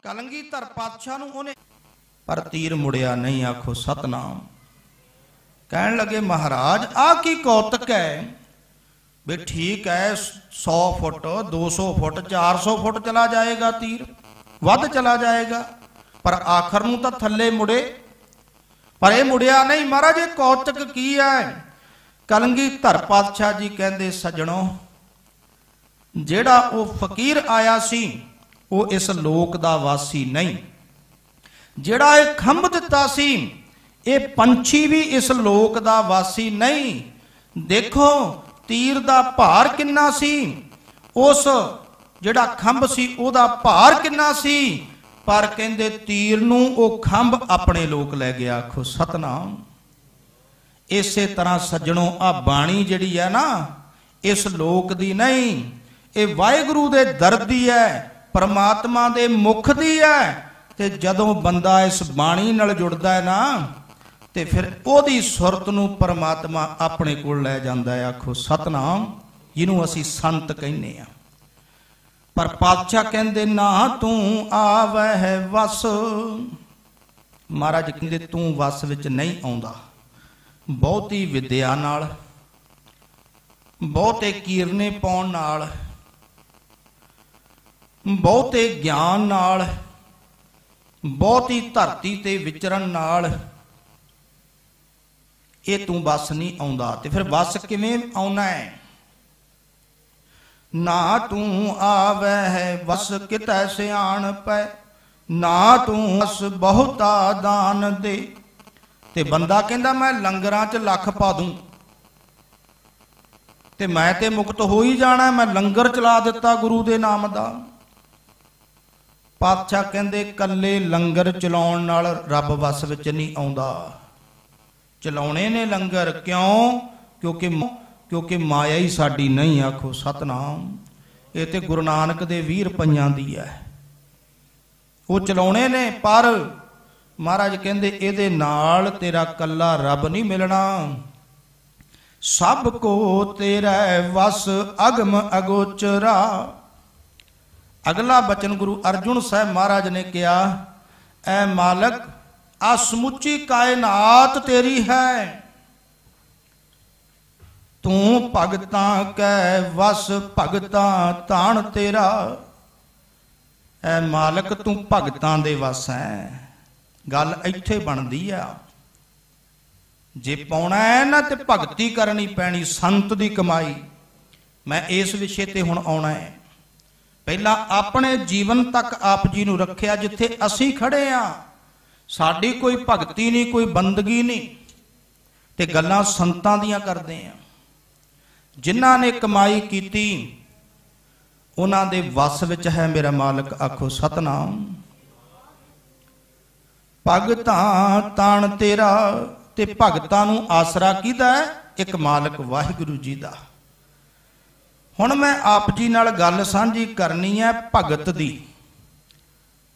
S2: ਕਲਗੀਧਰ ਪਾਤਸ਼ਾਹ ਨੂੰ, ਉਹਨੇ ਪਰ ਤੀਰ ਮੁੜਿਆ ਨਹੀਂ। ਆਖੋ ਸਤਨਾਮ। ਕਹਿਣ ਲੱਗੇ ਮਹਾਰਾਜ ਆਹ ਕੀ ਕੌਤਕ ਹੈ? ਵੀ ਠੀਕ ਹੈ 100 ਫੁੱਟ 200 ਫੁੱਟ 400 ਫੁੱਟ ਚਲਾ ਜਾਏਗਾ, ਤੀਰ ਵੱਧ ਚਲਾ ਜਾਏਗਾ, ਪਰ ਆਖਰ ਨੂੰ ਤਾਂ ਥੱਲੇ ਮੁੜੇ, ਪਰ ਇਹ ਮੁੜਿਆ ਨਹੀਂ। ਮਹਾਰਾਜ ਇਹ ਕੌਤਕ ਕੀ ਹੈ? ਕਲਗੀਧਰ ਪਾਤਸ਼ਾਹ ਜੀ ਕਹਿੰਦੇ ਸੱਜਣੋ, ਜਿਹੜਾ ਉਹ ਫਕੀਰ ਆਇਆ ਸੀ ਉਹ ਇਸ ਲੋਕ ਦਾ ਵਾਸੀ ਨਹੀਂ। ਜਿਹੜਾ ਇਹ ਖੰਭ ਦਿੱਤਾ ਸੀ, ਇਹ ਪੰਛੀ ਵੀ ਇਸ ਲੋਕ ਦਾ ਵਾਸੀ ਨਹੀਂ। ਦੇਖੋ ਤੀਰ ਦਾ ਭਾਰ ਕਿੰਨਾ ਸੀ, ਉਸ ਜਿਹੜਾ ਖੰਭ ਸੀ ਉਹਦਾ ਭਾਰ ਕਿੰਨਾ ਸੀ, ਪਰ ਕਹਿੰਦੇ ਤੀਰ ਨੂੰ ਉਹ ਖੰਭ ਆਪਣੇ ਲੋਕ ਲੈ ਗਿਆ। ਆਖੋ ਸਤਨਾਮ। ਇਸੇ ਤਰ੍ਹਾਂ ਸੱਜਣੋ, ਆ ਬਾਣੀ ਜਿਹੜੀ ਹੈ ਨਾ, ਇਸ ਲੋਕ ਦੀ ਨਹੀਂ, ਇਹ ਵਾਹਿਗੁਰੂ ਦੇ ਦਰ ਦੀ ਹੈ, ਪਰਮਾਤਮਾ ਦੇ ਮੁਖ ਦੀ ਹੈ। ਤੇ ਜਦੋਂ ਬੰਦਾ ਇਸ ਬਾਣੀ ਨਾਲ ਜੁੜਦਾ ਹੈ ਨਾ, ਤੇ ਫਿਰ ਉਹਦੀ ਸੁਰਤ ਨੂੰ ਪਰਮਾਤਮਾ ਆਪਣੇ ਕੋਲ ਲੈ ਜਾਂਦਾ ਹੈ। ਆਖੋ ਸਤਨਾਮ। ਜਿਹਨੂੰ ਅਸੀਂ ਸੰਤ ਕਹਿੰਦੇ ਆ। ਪਰ ਪਾਤਸ਼ਾਹ ਕਹਿੰਦੇ ਨਾ ਤੂੰ ਆਵਹਿ ਵਸ। ਮਹਾਰਾਜ ਕਹਿੰਦੇ ਤੂੰ ਵਸ ਵਿੱਚ ਨਹੀਂ ਆਉਂਦਾ। ਬਹੁਤੀ ਵਿਦਿਆ ਨਾਲ, ਬਹੁਤੇ ਕੀਰਨੇ ਪਾਉਣ ਨਾਲ, ਬਹੁਤੇ ਗਿਆਨ ਨਾਲ, ਬਹੁਤੀ ਧਰਤੀ ਤੇ ਵਿਚਰਨ ਨਾਲ ਇਹ ਤੂੰ ਵਸ ਨਹੀਂ ਆਉਂਦਾ। ਤੇ ਫਿਰ ਵਸ ਕਿਵੇਂ ਆਉਣਾ ਹੈ? ਨਾ ਤੂੰ ਆਵਹਿ ਵਸ ਕਿਤੈ ਸਿਆਣਪੈ, ਨਾ ਤੂੰ ਵਸ ਬਹੁਤਾ ਦਾਨ ਦੇ। ਤੇ ਬੰਦਾ ਕਹਿੰਦਾ ਮੈਂ ਲੰਗਰਾਂ 'ਚ ਲੱਖ ਪਾ ਦੂੰ ਤੇ ਮੈਂ ਤੇ ਮੁਕਤ ਹੋ ਹੀ ਜਾਣਾ, ਮੈਂ ਲੰਗਰ ਚਲਾ ਦਿੱਤਾ ਗੁਰੂ ਦੇ ਨਾਮ ਦਾ। ਪਾਤਸ਼ਾਹ ਕਹਿੰਦੇ ਕੱਲੇ ਲੰਗਰ ਚਲਾਉਣ ਨਾਲ ਰੱਬ ਵਸ ਵਿੱਚ ਨਹੀਂ ਆਉਂਦਾ। ਚਲਾਉਣੇ ਨੇ ਲੰਗਰ, ਕਿਉਂ? ਕਿਉਂਕਿ ਮਾਇਆ ਹੀ ਸਾਡੀ ਨਹੀਂ। ਆਖੋ ਸਤਨਾਮ। ਇਹ ਤੇ ਗੁਰੂ ਨਾਨਕ ਦੇ 20 ਰੁਪਈਆਂ ਦੀ ਹੈ, ਉਹ ਚਲਾਉਣੇ ਨੇ। ਪਰ ਮਹਾਰਾਜ ਕਹਿੰਦੇ ਇਹਦੇ ਨਾਲ ਤੇਰਾ ਕੱਲਾ ਰੱਬ ਨਹੀਂ ਮਿਲਣਾ। ਸਭ ਕੋ ਤੇਰਾ ਵਸ ਅਗਮ ਅਗੋਚਰਾ। ਅਗਲਾ ਬਚਨ ਗੁਰੂ ਅਰਜੁਨ ਸਾਹਿਬ ਮਹਾਰਾਜ ਨੇ ਕਿਹਾ, ਐ ਮਾਲਕ ਆ ਸਮੁੱਚੀ ਕਾਇਨਾਤ ਤੇਰੀ ਹੈ, ਤੂੰ ਭਗਤਾਂ ਕੈ ਵਸ ਭਗਤਾਂ ਤਾਣ ਤੇਰਾ। ਐ ਮਾਲਕ ਤੂੰ ਭਗਤਾਂ ਦੇ ਵਸ ਹੈ। ਗੱਲ ਇੱਥੇ ਬਣਦੀ ਆ। ਜੇ ਪਾਉਣਾ ਹੈ ਨਾ ਤੇ ਭਗਤੀ ਕਰਨੀ ਪੈਣੀ, ਸੰਤ ਦੀ ਕਮਾਈ। ਮੈਂ ਇਸ ਵਿਸ਼ੇ ਤੇ ਹੁਣ ਆਉਣਾ ਹੈ। ਪਹਿਲਾਂ ਆਪਣੇ ਜੀਵਨ ਤੱਕ ਆਪ ਜੀ ਨੂੰ ਰੱਖਿਆ। ਜਿੱਥੇ ਅਸੀਂ ਖੜੇ ਆ ਸਾਡੀ ਕੋਈ ਭਗਤੀ ਨਹੀਂ, ਕੋਈ ਬੰਦਗੀ ਨਹੀਂ, ਤੇ ਗੱਲਾਂ ਸੰਤਾਂ ਦੀਆਂ ਕਰਦੇ ਆ। ਜਿਨ੍ਹਾਂ ਨੇ ਕਮਾਈ ਕੀਤੀ ਉਹਨਾਂ ਦੇ ਵਸ ਵਿੱਚ ਹੈ ਮੇਰਾ ਮਾਲਕ। ਆਖੋ ਸਤਨਾਮ। ਭਗਤਾਂ ਤਾਣ ਤੇਰਾ। ਤੇ ਭਗਤਾਂ ਨੂੰ ਆਸਰਾ ਕਿਹਦਾ ਹੈ? ਇੱਕ ਮਾਲਕ ਵਾਹਿਗੁਰੂ ਜੀ ਦਾ। ਹੁਣ ਮੈਂ ਆਪ ਜੀ ਨਾਲ ਗੱਲ ਸਾਂਝੀ ਕਰਨੀ ਹੈ ਭਗਤ ਦੀ।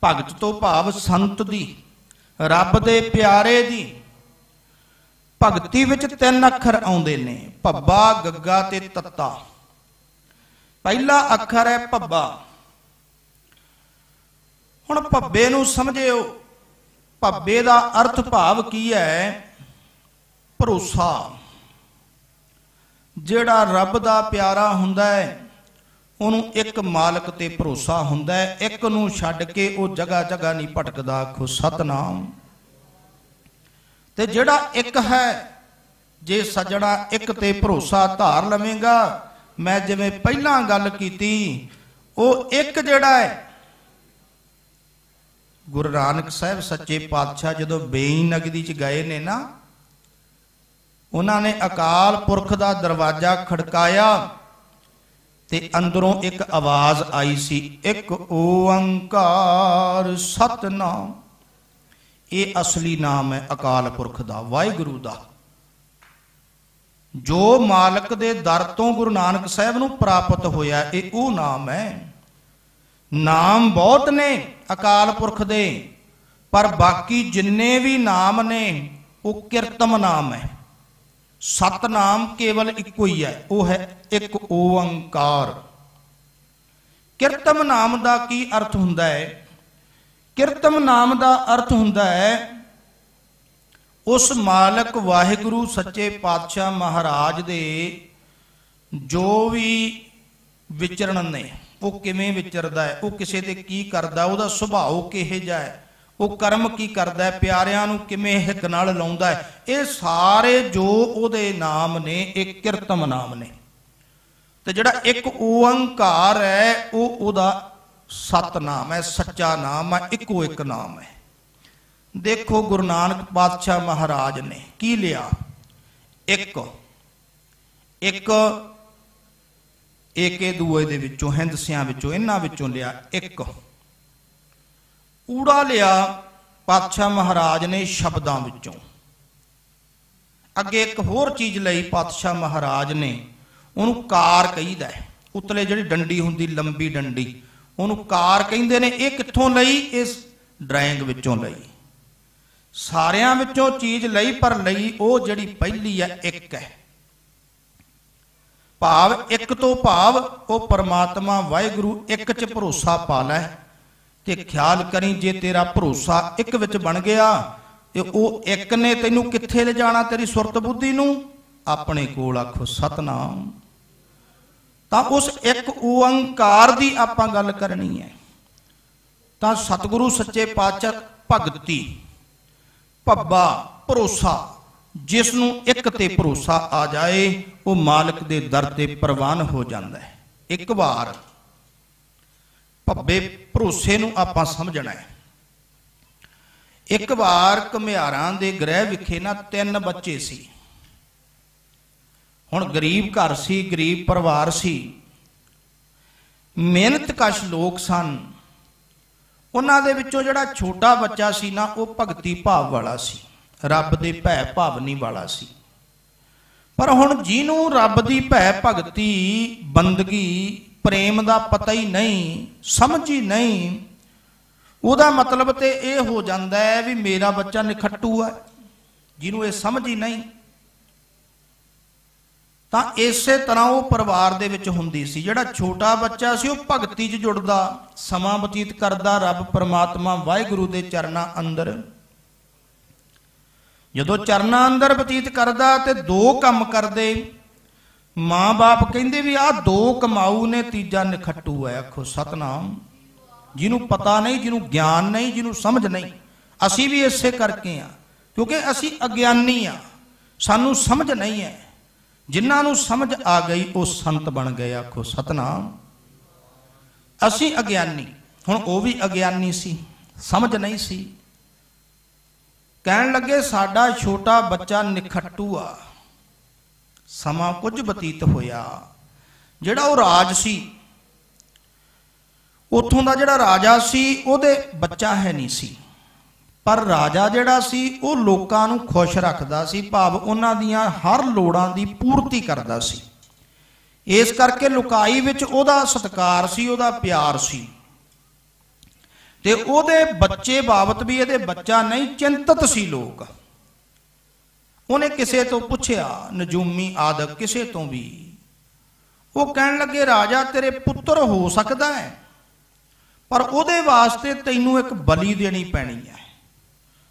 S2: ਭਗਤ ਤੋਂ ਭਾਵ ਸੰਤ ਦੀ, ਰੱਬ ਦੇ ਪਿਆਰੇ ਦੀ। ਭਗਤੀ ਵਿੱਚ 3 ਅੱਖਰ ਆਉਂਦੇ ਨੇ, ਭੱਬਾ, ਗੱਗਾ ਤੇ ਤੱਤਾ। ਪਹਿਲਾ ਅੱਖਰ ਹੈ ਭੱਬਾ। ਹੁਣ ਭੱਬੇ ਨੂੰ ਸਮਝਿਓ। ਭੱਬੇ ਦਾ ਅਰਥ ਭਾਵ ਕੀ ਹੈ? ਭਰੋਸਾ। ਜਿਹੜਾ ਰੱਬ ਦਾ ਪਿਆਰਾ ਹੁੰਦਾ ਹੈ ਉਹਨੂੰ ਇੱਕ ਮਾਲਕ ਤੇ ਭਰੋਸਾ ਹੁੰਦਾ ਹੈ। ਇੱਕ ਨੂੰ ਛੱਡ ਕੇ ਉਹ ਜਗ੍ਹਾ ਜਗ੍ਹਾ ਨਹੀਂ ਭਟਕਦਾ। ਆਖੋ ਸਤਨਾਮ। ਤੇ ਜਿਹੜਾ ਇੱਕ ਹੈ, ਜੇ ਸੱਜਣਾ ਇੱਕ ਤੇ ਭਰੋਸਾ ਧਾਰ ਲਵੇਂਗਾ, ਮੈਂ ਜਿਵੇਂ ਪਹਿਲਾਂ ਗੱਲ ਕੀਤੀ, ਉਹ ਇੱਕ ਜਿਹੜਾ ਹੈ। ਗੁਰੂ ਨਾਨਕ ਸਾਹਿਬ ਸੱਚੇ ਪਾਤਸ਼ਾਹ ਜਦੋਂ ਬੇਈ ਨਗਰੀ ਚ ਗਏ ਨੇ ਨਾ, ਉਹਨਾਂ ਨੇ ਅਕਾਲ ਪੁਰਖ ਦਾ ਦਰਵਾਜ਼ਾ ਖੜਕਾਇਆ ਤੇ ਅੰਦਰੋਂ ਇੱਕ ਆਵਾਜ਼ ਆਈ ਸੀ, ਇੱਕ ਓੰਕਾਰ ਸਤਨਾਮ। ਇਹ ਅਸਲੀ ਨਾਮ ਹੈ ਅਕਾਲ ਪੁਰਖ ਦਾ, ਵਾਹਿਗੁਰੂ ਦਾ, ਜੋ ਮਾਲਕ ਦੇ ਦਰ ਤੋਂ ਗੁਰੂ ਨਾਨਕ ਸਾਹਿਬ ਨੂੰ ਪ੍ਰਾਪਤ ਹੋਇਆ। ਇਹ ਉਹ ਨਾਮ ਹੈ। ਨਾਮ ਬਹੁਤ ਨੇ ਅਕਾਲ ਪੁਰਖ ਦੇ, ਪਰ ਬਾਕੀ ਜਿੰਨੇ ਵੀ ਨਾਮ ਨੇ ਉਹ ਕਿਰਤਮ ਨਾਮ ਹੈ। ਸਤਨਾਮ ਕੇਵਲ ਇੱਕੋ ਹੀ ਹੈ, ਉਹ ਹੈ ਇੱਕ ਓੰਕਾਰ। ਕਿਰਤਮ ਨਾਮ ਦਾ ਕੀ ਅਰਥ ਹੁੰਦਾ ਹੈ? ਕਿਰਤਮ ਨਾਮ ਦਾ ਅਰਥ ਹੁੰਦਾ ਹੈ ਉਸ ਮਾਲਕ ਵਾਹਿਗੁਰੂ ਸੱਚੇ ਪਾਤਸ਼ਾਹ ਮਹਾਰਾਜ ਦੇ ਜੋ ਵੀ ਵਿਚਰਨ ਨੇ, ਉਹ ਕਿਵੇਂ ਵਿਚਰਦਾ ਹੈ, ਉਹ ਕਿਸੇ ਤੇ ਕੀ ਕਰਦਾ, ਉਹਦਾ ਸੁਭਾਅ ਕਿਹੋ ਜਿਹਾ ਹੈ, ਉਹ ਕਰਮ ਕੀ ਕਰਦਾ ਹੈ, ਪਿਆਰਿਆਂ ਨੂੰ ਕਿਵੇਂ ਹਿੱਕ ਨਾਲ ਲਾਉਂਦਾ ਹੈ, ਇਹ ਸਾਰੇ ਜੋ ਉਹਦੇ ਨਾਮ ਨੇ ਇਹ ਕਿਰਤਮ ਨਾਮ ਨੇ। ਤੇ ਜਿਹੜਾ ਇੱਕ ਓੰਕਾਰ ਹੈ ਉਹ ਉਹਦਾ ਸਤਨਾਮ ਹੈ, ਸੱਚਾ ਨਾਮ ਹੈ, ਇੱਕੋ ਇੱਕ ਨਾਮ ਹੈ। ਦੇਖੋ ਗੁਰੂ ਨਾਨਕ ਪਾਤਸ਼ਾਹ ਮਹਾਰਾਜ ਨੇ ਕੀ ਲਿਆ? ਇੱਕ ਏਕੇ ਦੂਏ ਦੇ ਵਿੱਚੋਂ, ਹਿੰਦਸਿਆਂ ਵਿੱਚੋਂ, ਇਹਨਾਂ ਵਿੱਚੋਂ ਲਿਆ ਇੱਕ। ਊੜਾ ਲਿਆ ਪਾਤਸ਼ਾਹ ਮਹਾਰਾਜ ਨੇ ਸ਼ਬਦਾਂ ਵਿੱਚੋਂ। ਅੱਗੇ ਇੱਕ ਹੋਰ ਚੀਜ਼ ਲਈ ਪਾਤਸ਼ਾਹ ਮਹਾਰਾਜ ਨੇ, ਉਹਨੂੰ ਕਾਰ ਕਹੀਦਾ ਹੈ। ਉਤਲੇ ਜਿਹੜੀ ਡੰਡੀ ਹੁੰਦੀ, ਲੰਬੀ ਡੰਡੀ, ਉਹਨੂੰ ਕਾਰ ਕਹਿੰਦੇ ਨੇ। ਇਹ ਕਿੱਥੋਂ ਲਈ? ਇਸ ਡਰਾਇੰਗ ਵਿੱਚੋਂ ਲਈ। ਸਾਰਿਆਂ ਵਿੱਚੋਂ ਚੀਜ਼ ਲਈ, ਪਰ ਲਈ ਉਹ ਜਿਹੜੀ ਪਹਿਲੀ ਹੈ, ਇੱਕ ਹੈ। ਭਾਵ ਇੱਕ ਤੋਂ ਭਾਵ ਉਹ ਪਰਮਾਤਮਾ ਵਾਹਿਗੁਰੂ ਇੱਕ 'ਚ ਭਰੋਸਾ ਪਾ ਲੈ ਤੇ ਖਿਆਲ ਕਰੀ, ਜੇ ਤੇਰਾ ਭਰੋਸਾ ਇੱਕ ਵਿੱਚ ਬਣ ਗਿਆ ਤੇ ਉਹ ਇੱਕ ਨੇ ਤੈਨੂੰ ਕਿੱਥੇ ਲਿਜਾਣਾ, ਤੇਰੀ ਸੁਰਤ ਬੁੱਧੀ ਨੂੰ ਆਪਣੇ ਕੋਲ। ਆਖੋ ਸਤਨਾਮ। ਤਾਂ ਉਸ ਇੱਕ ਓੰਕਾਰ ਦੀ ਆਪਾਂ ਗੱਲ ਕਰਨੀ ਹੈ। ਤਾਂ ਸਤਿਗੁਰੂ ਸੱਚੇ ਪਾਤਸ਼ਾਹ ਭਗਤੀ, ਭੱਬਾ, ਭਰੋਸਾ, ਜਿਸ ਨੂੰ ਇੱਕ ਤੇ ਭਰੋਸਾ ਆ ਜਾਏ ਉਹ ਮਾਲਕ ਦੇ ਦਰ ਤੇ ਪ੍ਰਵਾਨ ਹੋ ਜਾਂਦਾ ਹੈ। ਇੱਕ ਵਾਰ ਭੱਬੇ ਭਰੋਸੇ ਨੂੰ ਆਪਾਂ ਸਮਝਣਾ ਹੈ। ਇੱਕ ਵਾਰ ਘੁਮਿਆਰਾਂ ਦੇ ਗ੍ਰਹਿ ਵਿਖੇ ਨਾ 3 ਬੱਚੇ ਸੀ। ਹੁਣ ਗਰੀਬ ਘਰ ਸੀ, ਗਰੀਬ ਪਰਿਵਾਰ ਸੀ, ਮਿਹਨਤਕਸ਼ ਲੋਕ ਸਨ। ਉਹਨਾਂ ਦੇ ਵਿੱਚੋਂ ਜਿਹੜਾ ਛੋਟਾ ਬੱਚਾ ਸੀ ਨਾ ਉਹ ਭਗਤੀ ਭਾਵ ਵਾਲਾ ਸੀ, ਰੱਬ ਦੇ ਭੈ ਭਾਵਨੀ ਵਾਲਾ ਸੀ। ਪਰ ਹੁਣ ਜਿਹਨੂੰ ਰੱਬ ਦੀ ਭੈ ਭਗਤੀ, ਬੰਦਗੀ, ਪ੍ਰੇਮ ਦਾ ਪਤਾ ਹੀ ਨਹੀਂ, ਸਮਝ ਹੀ ਨਹੀਂ, ਉਹਦਾ ਮਤਲਬ ਤੇ ਇਹ ਹੋ ਜਾਂਦਾ ਹੈ ਵੀ ਮੇਰਾ ਬੱਚਾ ਨਿਖੱਟੂ ਹੈ, ਜਿਹਨੂੰ ਇਹ ਸਮਝ ਹੀ ਨਹੀਂ। ਤਾਂ ਇਸੇ ਤਰ੍ਹਾਂ ਉਹ ਪਰਿਵਾਰ ਦੇ ਵਿੱਚ ਹੁੰਦੀ ਸੀ। ਜਿਹੜਾ ਛੋਟਾ ਬੱਚਾ ਸੀ ਉਹ ਭਗਤੀ 'ਚ ਜੁੜਦਾ, ਸਮਾਂ ਬਤੀਤ ਕਰਦਾ ਰੱਬ ਪਰਮਾਤਮਾ ਵਾਹਿਗੁਰੂ ਦੇ ਚਰਨਾਂ ਅੰਦਰ। ਜਦੋਂ ਚਰਨਾਂ ਅੰਦਰ ਬਤੀਤ ਕਰਦਾ ਤੇ 2 ਕੰਮ ਕਰਦੇ। ਮਾਂ-ਬਾਪ ਕਹਿੰਦੇ ਵੀ ਆਹ 2 ਕਮਾਊ ਨੇ, ਤੀਜਾ ਨਿਖੱਟੂ ਹੈ। ਆਖੋ ਸਤਨਾਮ। ਜਿਹਨੂੰ ਪਤਾ ਨਹੀਂ, ਜਿਹਨੂੰ ਗਿਆਨ ਨਹੀਂ, ਜਿਹਨੂੰ ਸਮਝ ਨਹੀਂ। ਅਸੀਂ ਵੀ ਇਸੇ ਕਰਕੇ ਆ, ਕਿਉਂਕਿ ਅਸੀਂ ਅਗਿਆਨੀ ਆ, ਸਾਨੂੰ ਸਮਝ ਨਹੀਂ ਹੈ। ਜਿਨ੍ਹਾਂ ਨੂੰ ਸਮਝ ਆ ਗਈ ਉਹ ਸੰਤ ਬਣ ਗਏ। ਆਖੋ ਸਤਨਾਮ। ਅਸੀਂ ਅਗਿਆਨੀ, ਹੁਣ ਉਹ ਵੀ ਅਗਿਆਨੀ ਸੀ, ਸਮਝ ਨਹੀਂ ਸੀ। ਕਹਿਣ ਲੱਗੇ ਸਾਡਾ ਛੋਟਾ ਬੱਚਾ ਨਿਖੱਟੂ ਆ। ਸਮਾਂ ਕੁਝ ਬਤੀਤ ਹੋਇਆ। ਜਿਹੜਾ ਉਹ ਰਾਜ ਸੀ, ਉੱਥੋਂ ਦਾ ਜਿਹੜਾ ਰਾਜਾ ਸੀ ਉਹਦੇ ਬੱਚਾ ਹੈ ਨਹੀਂ ਸੀ। ਪਰ ਰਾਜਾ ਜਿਹੜਾ ਸੀ ਉਹ ਲੋਕਾਂ ਨੂੰ ਖੁਸ਼ ਰੱਖਦਾ ਸੀ, ਭਾਵ ਉਹਨਾਂ ਦੀਆਂ ਹਰ ਲੋੜਾਂ ਦੀ ਪੂਰਤੀ ਕਰਦਾ ਸੀ। ਇਸ ਕਰਕੇ ਲੁਕਾਈ ਵਿੱਚ ਉਹਦਾ ਸਤਿਕਾਰ ਸੀ, ਉਹਦਾ ਪਿਆਰ ਸੀ। ਤੇ ਉਹਦੇ ਬੱਚੇ ਬਾਬਤ ਵੀ ਇਹਦੇ ਬੱਚਾ ਨਹੀਂ, ਚਿੰਤਤ ਸੀ ਲੋਕ। ਉਹਨੇ ਕਿਸੇ ਤੋਂ ਪੁੱਛਿਆ, ਨਜੂਮੀ ਆਦਿਕ ਕਿਸੇ ਤੋਂ ਵੀ। ਉਹ ਕਹਿਣ ਲੱਗੇ ਰਾਜਾ ਤੇਰੇ ਪੁੱਤਰ ਹੋ ਸਕਦਾ ਹੈ, ਪਰ ਉਹਦੇ ਵਾਸਤੇ ਤੈਨੂੰ ਇੱਕ ਬਲੀ ਦੇਣੀ ਪੈਣੀ ਹੈ।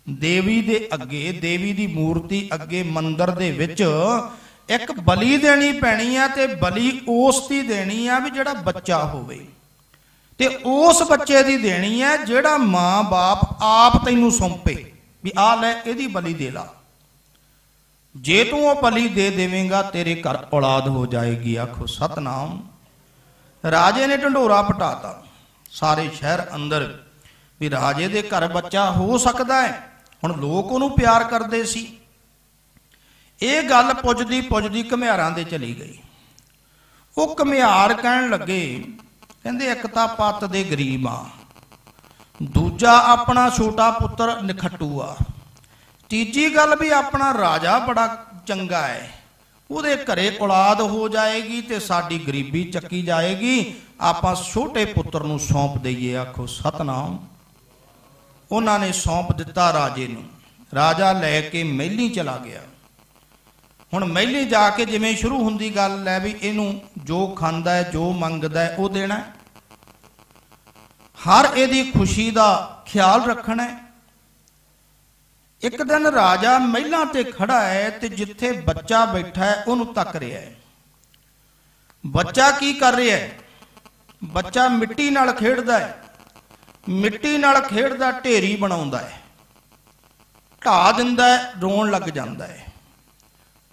S2: ਦੇਵੀ ਦੇ ਅੱਗੇ, ਦੇਵੀ ਦੀ ਮੂਰਤੀ ਅੱਗੇ ਮੰਦਿਰ ਦੇ ਵਿੱਚ ਇੱਕ ਬਲੀ ਦੇਣੀ ਪੈਣੀ ਹੈ। ਤੇ ਬਲੀ ਉਸ ਦੀ ਦੇਣੀ ਆ ਵੀ ਜਿਹੜਾ ਬੱਚਾ ਹੋਵੇ, ਤੇ ਉਸ ਬੱਚੇ ਦੀ ਦੇਣੀ ਹੈ ਜਿਹੜਾ ਮਾਂ-ਬਾਪ ਆਪ ਤੈਨੂੰ ਸੌਂਪੇ ਵੀ ਆ ਲੈ ਇਹਦੀ ਬਲੀ ਦੇ ਲਾ। ਜੇ ਤੂੰ ਉਹ ਬਲੀ ਦੇ ਦੇਵੇਂਗਾ ਤੇਰੇ ਘਰ ਔਲਾਦ ਹੋ ਜਾਏਗੀ। ਆਖੋ ਸਤਨਾਮ। ਰਾਜੇ ਨੇ ਢੰਡੋਰਾ ਪਟਾਤਾ ਸਾਰੇ ਸ਼ਹਿਰ ਅੰਦਰ ਵੀ ਰਾਜੇ ਦੇ ਘਰ ਬੱਚਾ ਹੋ ਸਕਦਾ ਹੈ। ਹੁਣ ਲੋਕ ਉਹਨੂੰ ਪਿਆਰ ਕਰਦੇ ਸੀ। ਇਹ ਗੱਲ ਪੁੱਜਦੀ ਪੁੱਜਦੀ ਘੁਮਿਆਰਾਂ ਦੇ ਚਲੀ ਗਈ। ਉਹ ਘੁਮਿਆਰ ਕਹਿਣ ਲੱਗੇ, ਕਹਿੰਦੇ ਇੱਕ ਤਾਂ ਪੱਤ ਦੇ ਗਰੀਬ ਆ, ਦੂਜਾ ਆਪਣਾ ਛੋਟਾ ਪੁੱਤਰ ਨਿਖੱਟੂ ਆ, ਤੀਜੀ ਗੱਲ ਵੀ ਆਪਣਾ ਰਾਜਾ ਬੜਾ ਚੰਗਾ ਹੈ, ਉਹਦੇ ਘਰੇ ਔਲਾਦ ਹੋ ਜਾਏਗੀ ਤੇ ਸਾਡੀ ਗਰੀਬੀ ਚੱਕੀ ਜਾਏਗੀ, ਆਪਾਂ ਛੋਟੇ ਪੁੱਤਰ ਨੂੰ ਸੌਂਪ ਦਈਏ। ਆਖੋ ਸਤਨਾਮ। ਉਹਨਾਂ ਨੇ ਸੌਂਪ ਦਿੱਤਾ ਰਾਜੇ ਨੂੰ। ਰਾਜਾ ਲੈ ਕੇ ਮਹਿਲੀਂ ਚਲਾ ਗਿਆ। ਹੁਣ ਮਹਿਲੀਂ ਜਾ ਕੇ ਜਿਵੇਂ ਸ਼ੁਰੂ ਹੁੰਦੀ ਗੱਲ ਲੈ ਵੀ ਇਹਨੂੰ ਜੋ ਖਾਂਦਾ ਹੈ, ਜੋ ਮੰਗਦਾ ਹੈ ਉਹ ਦੇਣਾ, ਹਰ ਇਹਦੀ ਖੁਸ਼ੀ ਦਾ ਖਿਆਲ ਰੱਖਣਾ ਹੈ। ਇੱਕ ਦਿਨ ਰਾਜਾ ਮਹਿਲਾਂ ਤੇ ਖੜਾ ਹੈ ਤੇ ਜਿੱਥੇ ਬੱਚਾ ਬੈਠਾ ਹੈ ਉਹਨੂੰ ਤੱਕ ਰਿਹਾ ਹੈ। ਬੱਚਾ ਕੀ ਕਰ ਰਿਹਾ ਹੈ? ਬੱਚਾ ਮਿੱਟੀ ਨਾਲ ਖੇਡਦਾ ਹੈ। ਮਿੱਟੀ ਨਾਲ ਖੇਡਦਾ, ਢੇਰੀ ਬਣਾਉਂਦਾ ਹੈ, ਢਾਹ ਦਿੰਦਾ ਹੈ, ਰੋਣ ਲੱਗ ਜਾਂਦਾ ਹੈ।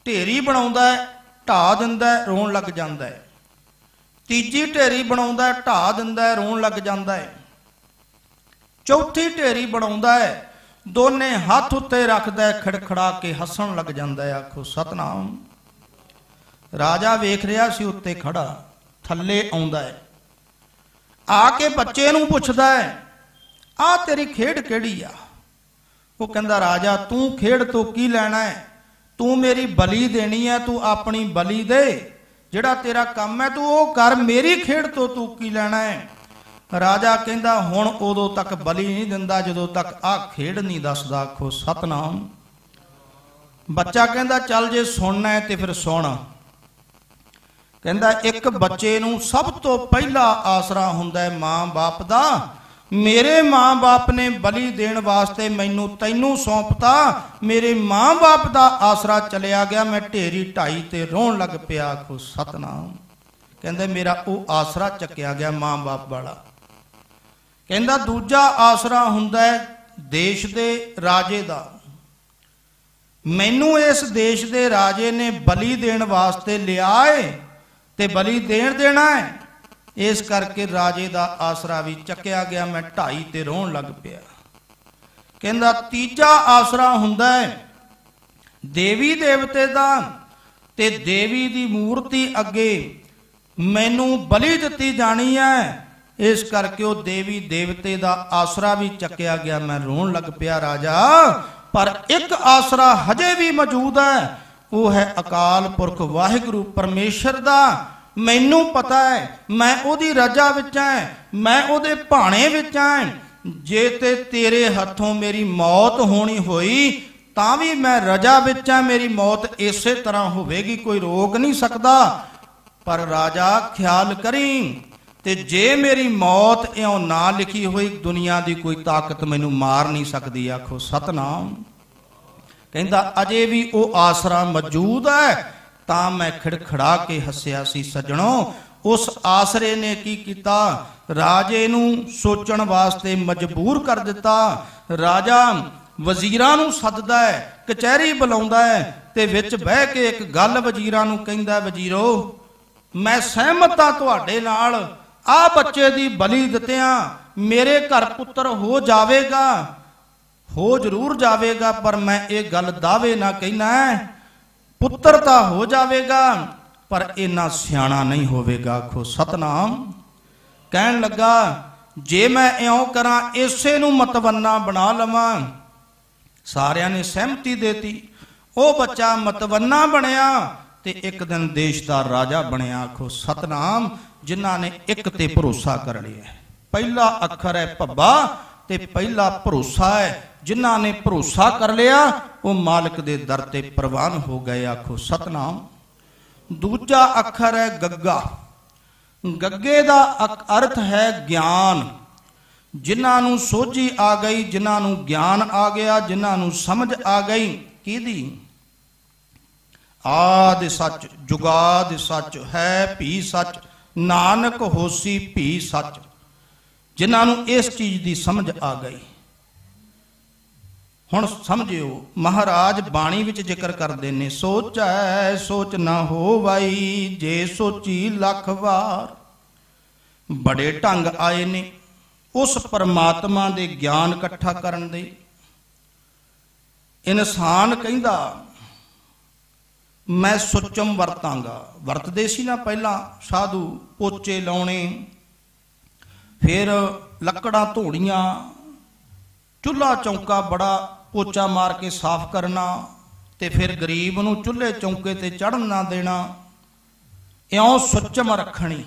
S2: ਢੇਰੀ ਬਣਾਉਂਦਾ ਹੈ, ਢਾਹ ਦਿੰਦਾ ਹੈ, ਰੋਣ ਲੱਗ ਜਾਂਦਾ ਹੈ। ਤੀਜੀ ਢੇਰੀ ਬਣਾਉਂਦਾ ਹੈ, ਢਾਹ ਦਿੰਦਾ ਹੈ, ਰੋਣ ਲੱਗ ਜਾਂਦਾ ਹੈ। ਚੌਥੀ ਢੇਰੀ ਬਣਾਉਂਦਾ ਹੈ, ਦੋਨੇ ਹੱਥ ਉੱਤੇ ਰੱਖਦਾ ਹੈ, ਖੜਖੜਾ ਕੇ ਹੱਸਣ ਲੱਗ ਜਾਂਦਾ ਹੈ। ਆਖੋ ਸਤਨਾਮ। ਰਾਜਾ ਵੇਖ ਰਿਹਾ ਸੀ ਉੱਤੇ ਖੜਾ, ਥੱਲੇ ਆਉਂਦਾ ਹੈ, ਆ ਕੇ ਬੱਚੇ ਨੂੰ ਪੁੱਛਦਾ ਹੈ ਆ ਤੇਰੀ ਖੇਡ ਕਿਹੜੀ ਆ? ਉਹ ਕਹਿੰਦਾ ਰਾਜਾ ਤੂੰ ਖੇਡ ਤੋਂ ਕੀ ਲੈਣਾ ਹੈ? ਤੂੰ ਮੇਰੀ ਬਲੀ ਦੇਣੀ ਹੈ, ਤੂੰ ਆਪਣੀ ਬਲੀ ਦੇ, ਜਿਹੜਾ ਤੇਰਾ ਕੰਮ ਹੈ ਤੂੰ ਉਹ ਕਰ, ਮੇਰੀ ਖੇਡ ਤੋਂ ਤੂੰ ਕੀ ਲੈਣਾ ਹੈ? ਰਾਜਾ ਕਹਿੰਦਾ ਹੁਣ ਉਦੋਂ ਤੱਕ ਬਲੀ ਨਹੀਂ ਦਿੰਦਾ ਜਦੋਂ ਤੱਕ ਆਹ ਖੇਡ ਨਹੀਂ ਦੱਸਦਾ। ਆਖੋ ਸਤਨਾਮ। ਬੱਚਾ ਕਹਿੰਦਾ ਚੱਲ ਜੇ ਸੁਣਨਾ ਹੈ ਤੇ ਫਿਰ ਸੁਣ। ਕਹਿੰਦਾ ਇੱਕ ਬੱਚੇ ਨੂੰ ਸਭ ਤੋਂ ਪਹਿਲਾ ਆਸਰਾ ਹੁੰਦਾ ਹੈ ਮਾਂ-ਬਾਪ ਦਾ। ਮੇਰੇ ਮਾਂ-ਬਾਪ ਨੇ ਬਲੀ ਦੇਣ ਵਾਸਤੇ ਮੈਨੂੰ ਤੈਨੂੰ ਸੌਂਪਤਾ, ਮੇਰੇ ਮਾਂ-ਬਾਪ ਦਾ ਆਸਰਾ ਚਲਿਆ ਗਿਆ, ਮੈਂ ਢੇਰੀ ਢਾਈ ਤੇ ਰੋਣ ਲੱਗ ਪਿਆ। ਆਖੋ ਸਤਨਾਮ। ਕਹਿੰਦਾ ਮੇਰਾ ਉਹ ਆਸਰਾ ਚੱਕਿਆ ਗਿਆ ਮਾਂ-ਬਾਪ ਵਾਲਾ। ਕਹਿੰਦਾ ਦੂਜਾ ਆਸਰਾ ਹੁੰਦਾ ਹੈ ਦੇਸ਼ ਦੇ ਰਾਜੇ ਦਾ। ਮੈਨੂੰ ਇਸ ਦੇਸ਼ ਦੇ ਰਾਜੇ ਨੇ ਬਲੀ ਦੇਣ ਵਾਸਤੇ ਲਿਆ ਏ ਤੇ ਬਲੀ ਦੇਣਾ ਹੈ, ਇਸ ਕਰਕੇ ਰਾਜੇ ਦਾ ਆਸਰਾ ਵੀ ਚੱਕਿਆ ਗਿਆ, ਮੈਂ ਢਾਈ ਤੇ ਰੋਣ ਲੱਗ ਪਿਆ। ਕਹਿੰਦਾ ਤੀਜਾ ਆਸਰਾ ਹੁੰਦਾ ਹੈ ਦੇਵੀ ਦੇਵਤੇ ਦਾ, ਤੇ ਦੇਵੀ ਦੀ ਮੂਰਤੀ ਅੱਗੇ ਮੈਨੂੰ ਬਲੀ ਦਿੱਤੀ ਜਾਣੀ ਹੈ, ਇਸ ਕਰਕੇ ਉਹ ਦੇਵੀ ਦੇਵਤੇ ਦਾ ਆਸਰਾ ਵੀ ਚੱਕਿਆ ਗਿਆ, ਮੈਂ ਰੋਣ ਲੱਗ ਪਿਆ ਰਾਜਾ। ਪਰ ਇੱਕ ਆਸਰਾ ਹਜੇ ਵੀ ਮੌਜੂਦ ਹੈ, ਉਹ ਹੈ ਅਕਾਲ ਪੁਰਖ ਵਾਹਿਗੁਰੂ ਪਰਮੇਸ਼ਰ ਦਾ। ਮੈਨੂੰ ਪਤਾ ਹੈ ਮੈਂ ਉਹਦੀ ਰਜਾ ਵਿੱਚ ਹਾਂ, ਮੈਂ ਉਹਦੇ ਭਾਣੇ ਵਿੱਚ ਹਾਂ। ਜੇ ਤੇ ਤੇਰੇ ਹੱਥੋਂ ਮੇਰੀ ਮੌਤ ਹੋਣੀ ਹੋਈ ਤਾਂ ਵੀ ਮੈਂ ਰਜਾ ਵਿੱਚ ਹਾਂ, ਮੇਰੀ ਮੌਤ ਇਸੇ ਤਰ੍ਹਾਂ ਹੋਵੇਗੀ, ਕੋਈ ਰੋਕ ਨਹੀਂ ਸਕਦਾ। ਪਰ ਰਾਜਾ ਖਿਆਲ ਕਰੀ, ਤੇ ਜੇ ਮੇਰੀ ਮੌਤ ਇਉਂ ਨਾ ਲਿਖੀ ਹੋਈ, ਦੁਨੀਆ ਦੀ ਕੋਈ ਤਾਕਤ ਮੈਨੂੰ ਮਾਰ ਨਹੀਂ ਸਕਦੀ। ਆਖੋ ਸਤਨਾਮ। ਕਹਿੰਦਾ ਅਜੇ ਵੀ ਉਹ ਆਸਰਾ ਮੌਜੂਦ ਹੈ। ਤਾਂ ਮੈਂ ਖਿੜਖੜਾ ਕੇ ਹੱਸਿਆ ਸੀ ਸੱਜਣੋ। ਉਸ ਆਸਰੇ ਨੇ ਕੀ ਕੀਤਾ, ਰਾਜੇ ਨੂੰ ਸੋਚਣ ਵਾਸਤੇ ਮਜਬੂਰ ਕਰ ਦਿੱਤਾ। ਰਾਜਾ ਵਜ਼ੀਰਾਂ ਨੂੰ ਸੱਦਦਾ ਹੈ, ਕਚਹਿਰੀ ਬੁਲਾਉਂਦਾ ਹੈ, ਤੇ ਵਿੱਚ ਬਹਿ ਕੇ ਇੱਕ ਗੱਲ ਵਜ਼ੀਰਾਂ ਨੂੰ ਕਹਿੰਦਾ, ਵਜ਼ੀਰੋ ਮੈਂ ਸਹਿਮਤ ਹਾਂ ਤੁਹਾਡੇ ਨਾਲ, ਆ ਬੱਚੇ ਦੀ ਬਲੀ ਦਿੱਤਿਆਂ ਮੇਰੇ ਘਰ ਪੁੱਤਰ ਹੋ ਜਾਵੇਗਾ, ਹੋ ਜ਼ਰੂਰ ਜਾਵੇਗਾ, ਪਰ ਮੈਂ ਇਹ ਗੱਲ ਦਾਅਵੇ ਨਾ ਕਹਿਣਾ, ਪੁੱਤਰ ਤਾਂ ਹੋ ਜਾਵੇਗਾ ਪਰ ਇੰਨਾ ਸਿਆਣਾ ਨਹੀਂ ਹੋਵੇਗਾ। ਆਖੋ ਸਤਨਾਮ। ਕਹਿਣ ਲੱਗਾ ਜੇ ਮੈਂ ਇਉਂ ਕਰਾਂ, ਇਸੇ ਨੂੰ ਮਤਵੰਨਾ ਬਣਾ ਲਵਾਂ। ਸਾਰਿਆਂ ਨੇ ਸਹਿਮਤੀ ਦੇਤੀ, ਉਹ ਬੱਚਾ ਮਤਵੰਨਾ ਬਣਿਆ ਤੇ ਇੱਕ ਦਿਨ ਦੇਸ਼ ਦਾ ਰਾਜਾ ਬਣਿਆ। ਆਖੋ ਸਤਨਾਮ। ਜਿਨ੍ਹਾਂ ਨੇ ਇੱਕ ਤੇ ਭਰੋਸਾ ਕਰ ਲਿਆ। ਪਹਿਲਾ ਅੱਖਰ ਹੈ ਭੱਬਾ ਤੇ ਪਹਿਲਾ ਭਰੋਸਾ ਹੈ। ਜਿਨ੍ਹਾਂ ਨੇ ਭਰੋਸਾ ਕਰ ਲਿਆ ਉਹ ਮਾਲਕ ਦੇ ਦਰ ਤੇ ਪ੍ਰਵਾਨ ਹੋ ਗਏ। ਆਖੋ ਸਤਨਾਮ। ਦੂਜਾ ਅੱਖਰ ਹੈ ਗੱਗਾ। ਗੱਗੇ ਦਾ ਅਰਥ ਹੈ ਗਿਆਨ। ਜਿਨ੍ਹਾਂ ਨੂੰ ਸੋਝੀ ਆ ਗਈ, ਜਿਨ੍ਹਾਂ ਨੂੰ ਗਿਆਨ ਆ ਗਿਆ, ਜਿਨ੍ਹਾਂ ਨੂੰ ਸਮਝ ਆ ਗਈ ਕਿਹਦੀ, ਆਦਿ ਸੱਚ ਜੁਗਾਦਿ ਸੱਚ ਹੈ ਭੀ ਸੱਚ, ਨਾਨਕ ਹੋਸੀ ਭੀ ਸੱਚ। ਜਿਨ੍ਹਾਂ ਨੂੰ ਇਸ ਚੀਜ਼ ਦੀ ਸਮਝ ਆ ਗਈ। ਹੁਣ ਸਮਝਿਓ, ਮਹਾਰਾਜ ਬਾਣੀ ਵਿੱਚ ਜ਼ਿਕਰ ਕਰਦੇ ਨੇ, ਸੋਚੈ ਸੋਚ ਨਾ ਹੋਵਈ ਜੇ ਸੋਚੀ ਲੱਖ ਵਾਰ। ਬੜੇ ਢੰਗ ਆਏ ਨੇ ਉਸ ਪਰਮਾਤਮਾ ਦੇ ਗਿਆਨ ਇਕੱਠਾ ਕਰਨ ਦੇ। ਇਨਸਾਨ ਕਹਿੰਦਾ ਮੈਂ ਸੁਚਮ ਵਰਤਾਂਗਾ। ਵਰਤਦੇ ਸੀ ਨਾ ਪਹਿਲਾਂ ਸਾਧੂ, ਪੋਚੇ ਲਾਉਣੇ, ਫਿਰ ਲੱਕੜਾਂ ਧੋਣੀਆਂ, ਚੁੱਲ੍ਹਾ ਚੌਂਕਾ ਬੜਾ ਪੋਚਾ ਮਾਰ ਕੇ ਸਾਫ਼ ਕਰਨਾ, ਤੇ ਫਿਰ ਗਰੀਬ ਨੂੰ ਚੁੱਲ੍ਹੇ ਚੌਂਕੇ ਤੇ ਚੜ੍ਹਨ ਨਾ ਦੇਣਾ, ਇਉਂ ਸੁਚਮ ਰੱਖਣੀ।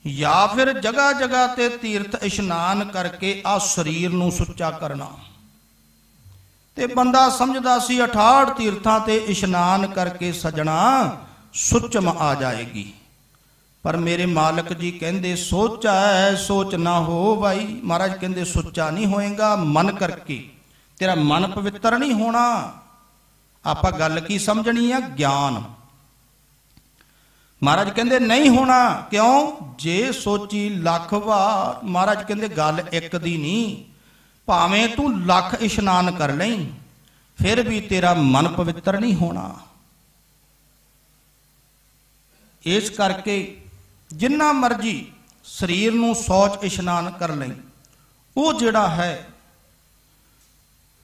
S2: ਜਾਂ ਫਿਰ ਜਗ੍ਹਾ ਜਗ੍ਹਾ ਤੇ ਤੀਰਥ ਇਸ਼ਨਾਨ ਕਰਕੇ ਆ ਸਰੀਰ ਨੂੰ ਸੁੱਚਾ ਕਰਨਾ। ਤੇ ਬੰਦਾ ਸਮਝਦਾ ਸੀ 68 ਤੀਰਥਾਂ ਤੇ ਇਸ਼ਨਾਨ ਕਰਕੇ ਸਜਣਾ ਸੁਚਮ ਆ ਜਾਏਗੀ। ਪਰ ਮੇਰੇ ਮਾਲਕ ਜੀ ਕਹਿੰਦੇ ਸੋਚੈ ਸੋਚ ਨਾ ਹੋ ਭਾਈ। ਮਹਾਰਾਜ ਕਹਿੰਦੇ ਸੁੱਚਾ ਨਹੀਂ ਹੋਏਗਾ ਮਨ ਕਰਕੇ, ਤੇਰਾ ਮਨ ਪਵਿੱਤਰ ਨਹੀਂ ਹੋਣਾ। ਆਪਾਂ ਗੱਲ ਕੀ ਸਮਝਣੀ ਆ, ਗਿਆਨ। ਮਹਾਰਾਜ ਕਹਿੰਦੇ ਨਹੀਂ ਹੋਣਾ। ਕਿਉਂ? ਜੇ ਸੋਚੀ ਲੱਖ ਵਾਰ। ਮਹਾਰਾਜ ਕਹਿੰਦੇ ਗੱਲ ਇੱਕ ਦੀ ਨਹੀਂ, ਭਾਵੇਂ ਤੂੰ ਲੱਖ ਇਸ਼ਨਾਨ ਕਰ ਲਈ ਫਿਰ ਵੀ ਤੇਰਾ ਮਨ ਪਵਿੱਤਰ ਨਹੀਂ ਹੋਣਾ। ਇਸ ਕਰਕੇ ਜਿੰਨਾ ਮਰਜੀ ਸਰੀਰ ਨੂੰ ਸੌਚ ਇਸ਼ਨਾਨ ਕਰ ਲਈ, ਉਹ ਜਿਹੜਾ ਹੈ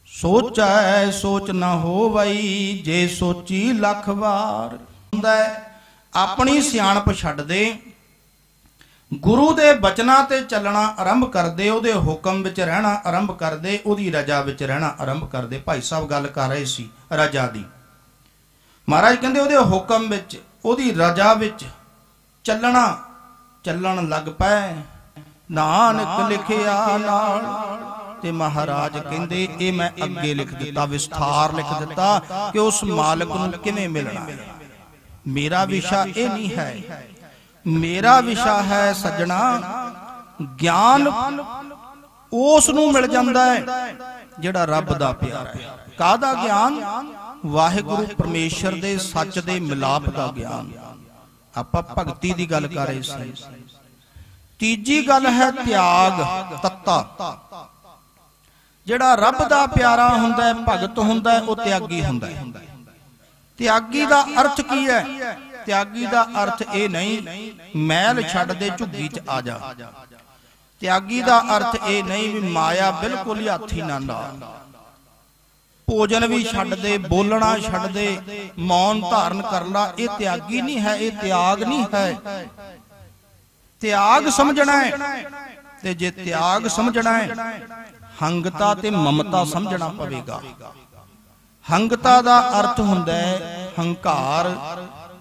S2: ਸੋਚੈ ਸੋਚ ਨਾ ਹੋਵਈ ਜੇ ਸੋਚੀ ਲੱਖ ਵਾਰ ਹੁੰਦਾ ਹੈ। ਆਪਣੀ ਸਿਆਣਪ ਛੱਡ ਦੇ, ਗੁਰੂ ਦੇ ਬਚਨਾਂ ਤੇ ਚੱਲਣਾ ਆਰੰਭ ਕਰਦੇ, ਉਹਦੇ ਹੁਕਮ ਵਿੱਚ ਰਹਿਣਾ ਆਰੰਭ ਕਰਦੇ, ਉਹਦੀ ਰਜਾ ਵਿੱਚ ਰਹਿਣਾ ਆਰੰਭ ਕਰਦੇ। ਭਾਈ ਸਾਹਿਬ ਗੱਲ ਕਰ ਰਹੇ ਸੀ ਰਜਾ ਦੀ। ਮਹਾਰਾਜ ਕਹਿੰਦੇ ਉਹਦੇ ਹੁਕਮ ਵਿੱਚ, ਉਹਦੀ ਰਜਾ ਵਿੱਚ ਚੱਲਣ ਲੱਗ ਪਏ, ਨਾਨਕ ਲਿਖਿਆ ਨਾਲ। ਤੇ ਮਹਾਰਾਜ ਕਹਿੰਦੇ ਇਹ ਮੈਂ ਅੱਗੇ ਲਿਖ ਦਿੱਤਾ, ਵਿਸਥਾਰ ਲਿਖ ਦਿੱਤਾ ਕਿ ਉਸ ਮਾਲਕ ਨੂੰ ਕਿਵੇਂ ਮਿਲਣਾ। ਮੇਰਾ ਵਿਸ਼ਾ ਇਹ ਨਹੀਂ ਹੈ। ਮੇਰਾ ਵਿਸ਼ਾ ਹੈ ਸੱਜਣਾ, ਗਿਆਨ ਉਸ ਨੂੰ ਮਿਲ ਜਾਂਦਾ ਹੈ ਜਿਹੜਾ ਰੱਬ ਦਾ ਪਿਆਰਾ ਹੈ। ਕਾਹਦਾ ਗਿਆਨ? ਵਾਹਿਗੁਰੂ ਪਰਮੇਸ਼ਰ ਦੇ ਸੱਚ ਦੇ ਮਿਲਾਪ ਦਾ ਗਿਆਨ। ਆਪਾਂ ਭਗਤੀ ਦੀ ਗੱਲ ਕਰ ਰਹੇ ਸੀ। ਤੀਜੀ ਗੱਲ ਹੈ ਤਿਆਗ ਤੱਤਾ। ਜਿਹੜਾ ਰੱਬ ਦਾ ਪਿਆਰਾ ਹੁੰਦਾ ਹੈ, ਭਗਤ ਹੁੰਦਾ ਹੈ, ਉਹ ਤਿਆਗੀ ਹੁੰਦਾ ਹੈ। ਤਿਆਗੀ ਦਾ ਅਰਥ ਕੀ ਹੈ? ਤਿਆਗੀ ਦਾ ਅਰਥ ਇਹ ਨਹੀਂ ਮੈਲ ਛੱਡ ਦੇ ਝੁੱਗੀ 'ਚ ਆ ਜਾ। ਤਿਆਗੀ ਦਾ ਅਰਥ ਇਹ ਨਹੀਂ ਵੀ ਮਾਇਆ ਬਿਲਕੁਲ ਹੀ ਹੱਥ ਹੀ ਨਾ ਲਾ, ਭੋਜਨ ਵੀ ਛੱਡ ਦੇ, ਬੋਲਣਾ ਛੱਡ ਦੇ, ਮੌਨ ਧਾਰਨ ਕਰ ਲਾ। ਇਹ ਤਿਆਗੀ ਨਹੀਂ ਹੈ, ਇਹ ਤਿਆਗ ਨਹੀਂ ਹੈ। ਤਿਆਗ ਸਮਝਣਾ ਹੈ, ਤੇ ਜੇ ਤਿਆਗ ਸਮਝਣਾ ਹੈ ਹੰਗਤਾ ਤੇ ਮਮਤਾ ਸਮਝਣਾ ਪਵੇਗਾ। ਹੰਗਤਾ ਦਾ ਅਰਥ ਹੁੰਦਾ ਹੈ ਹੰਕਾਰ,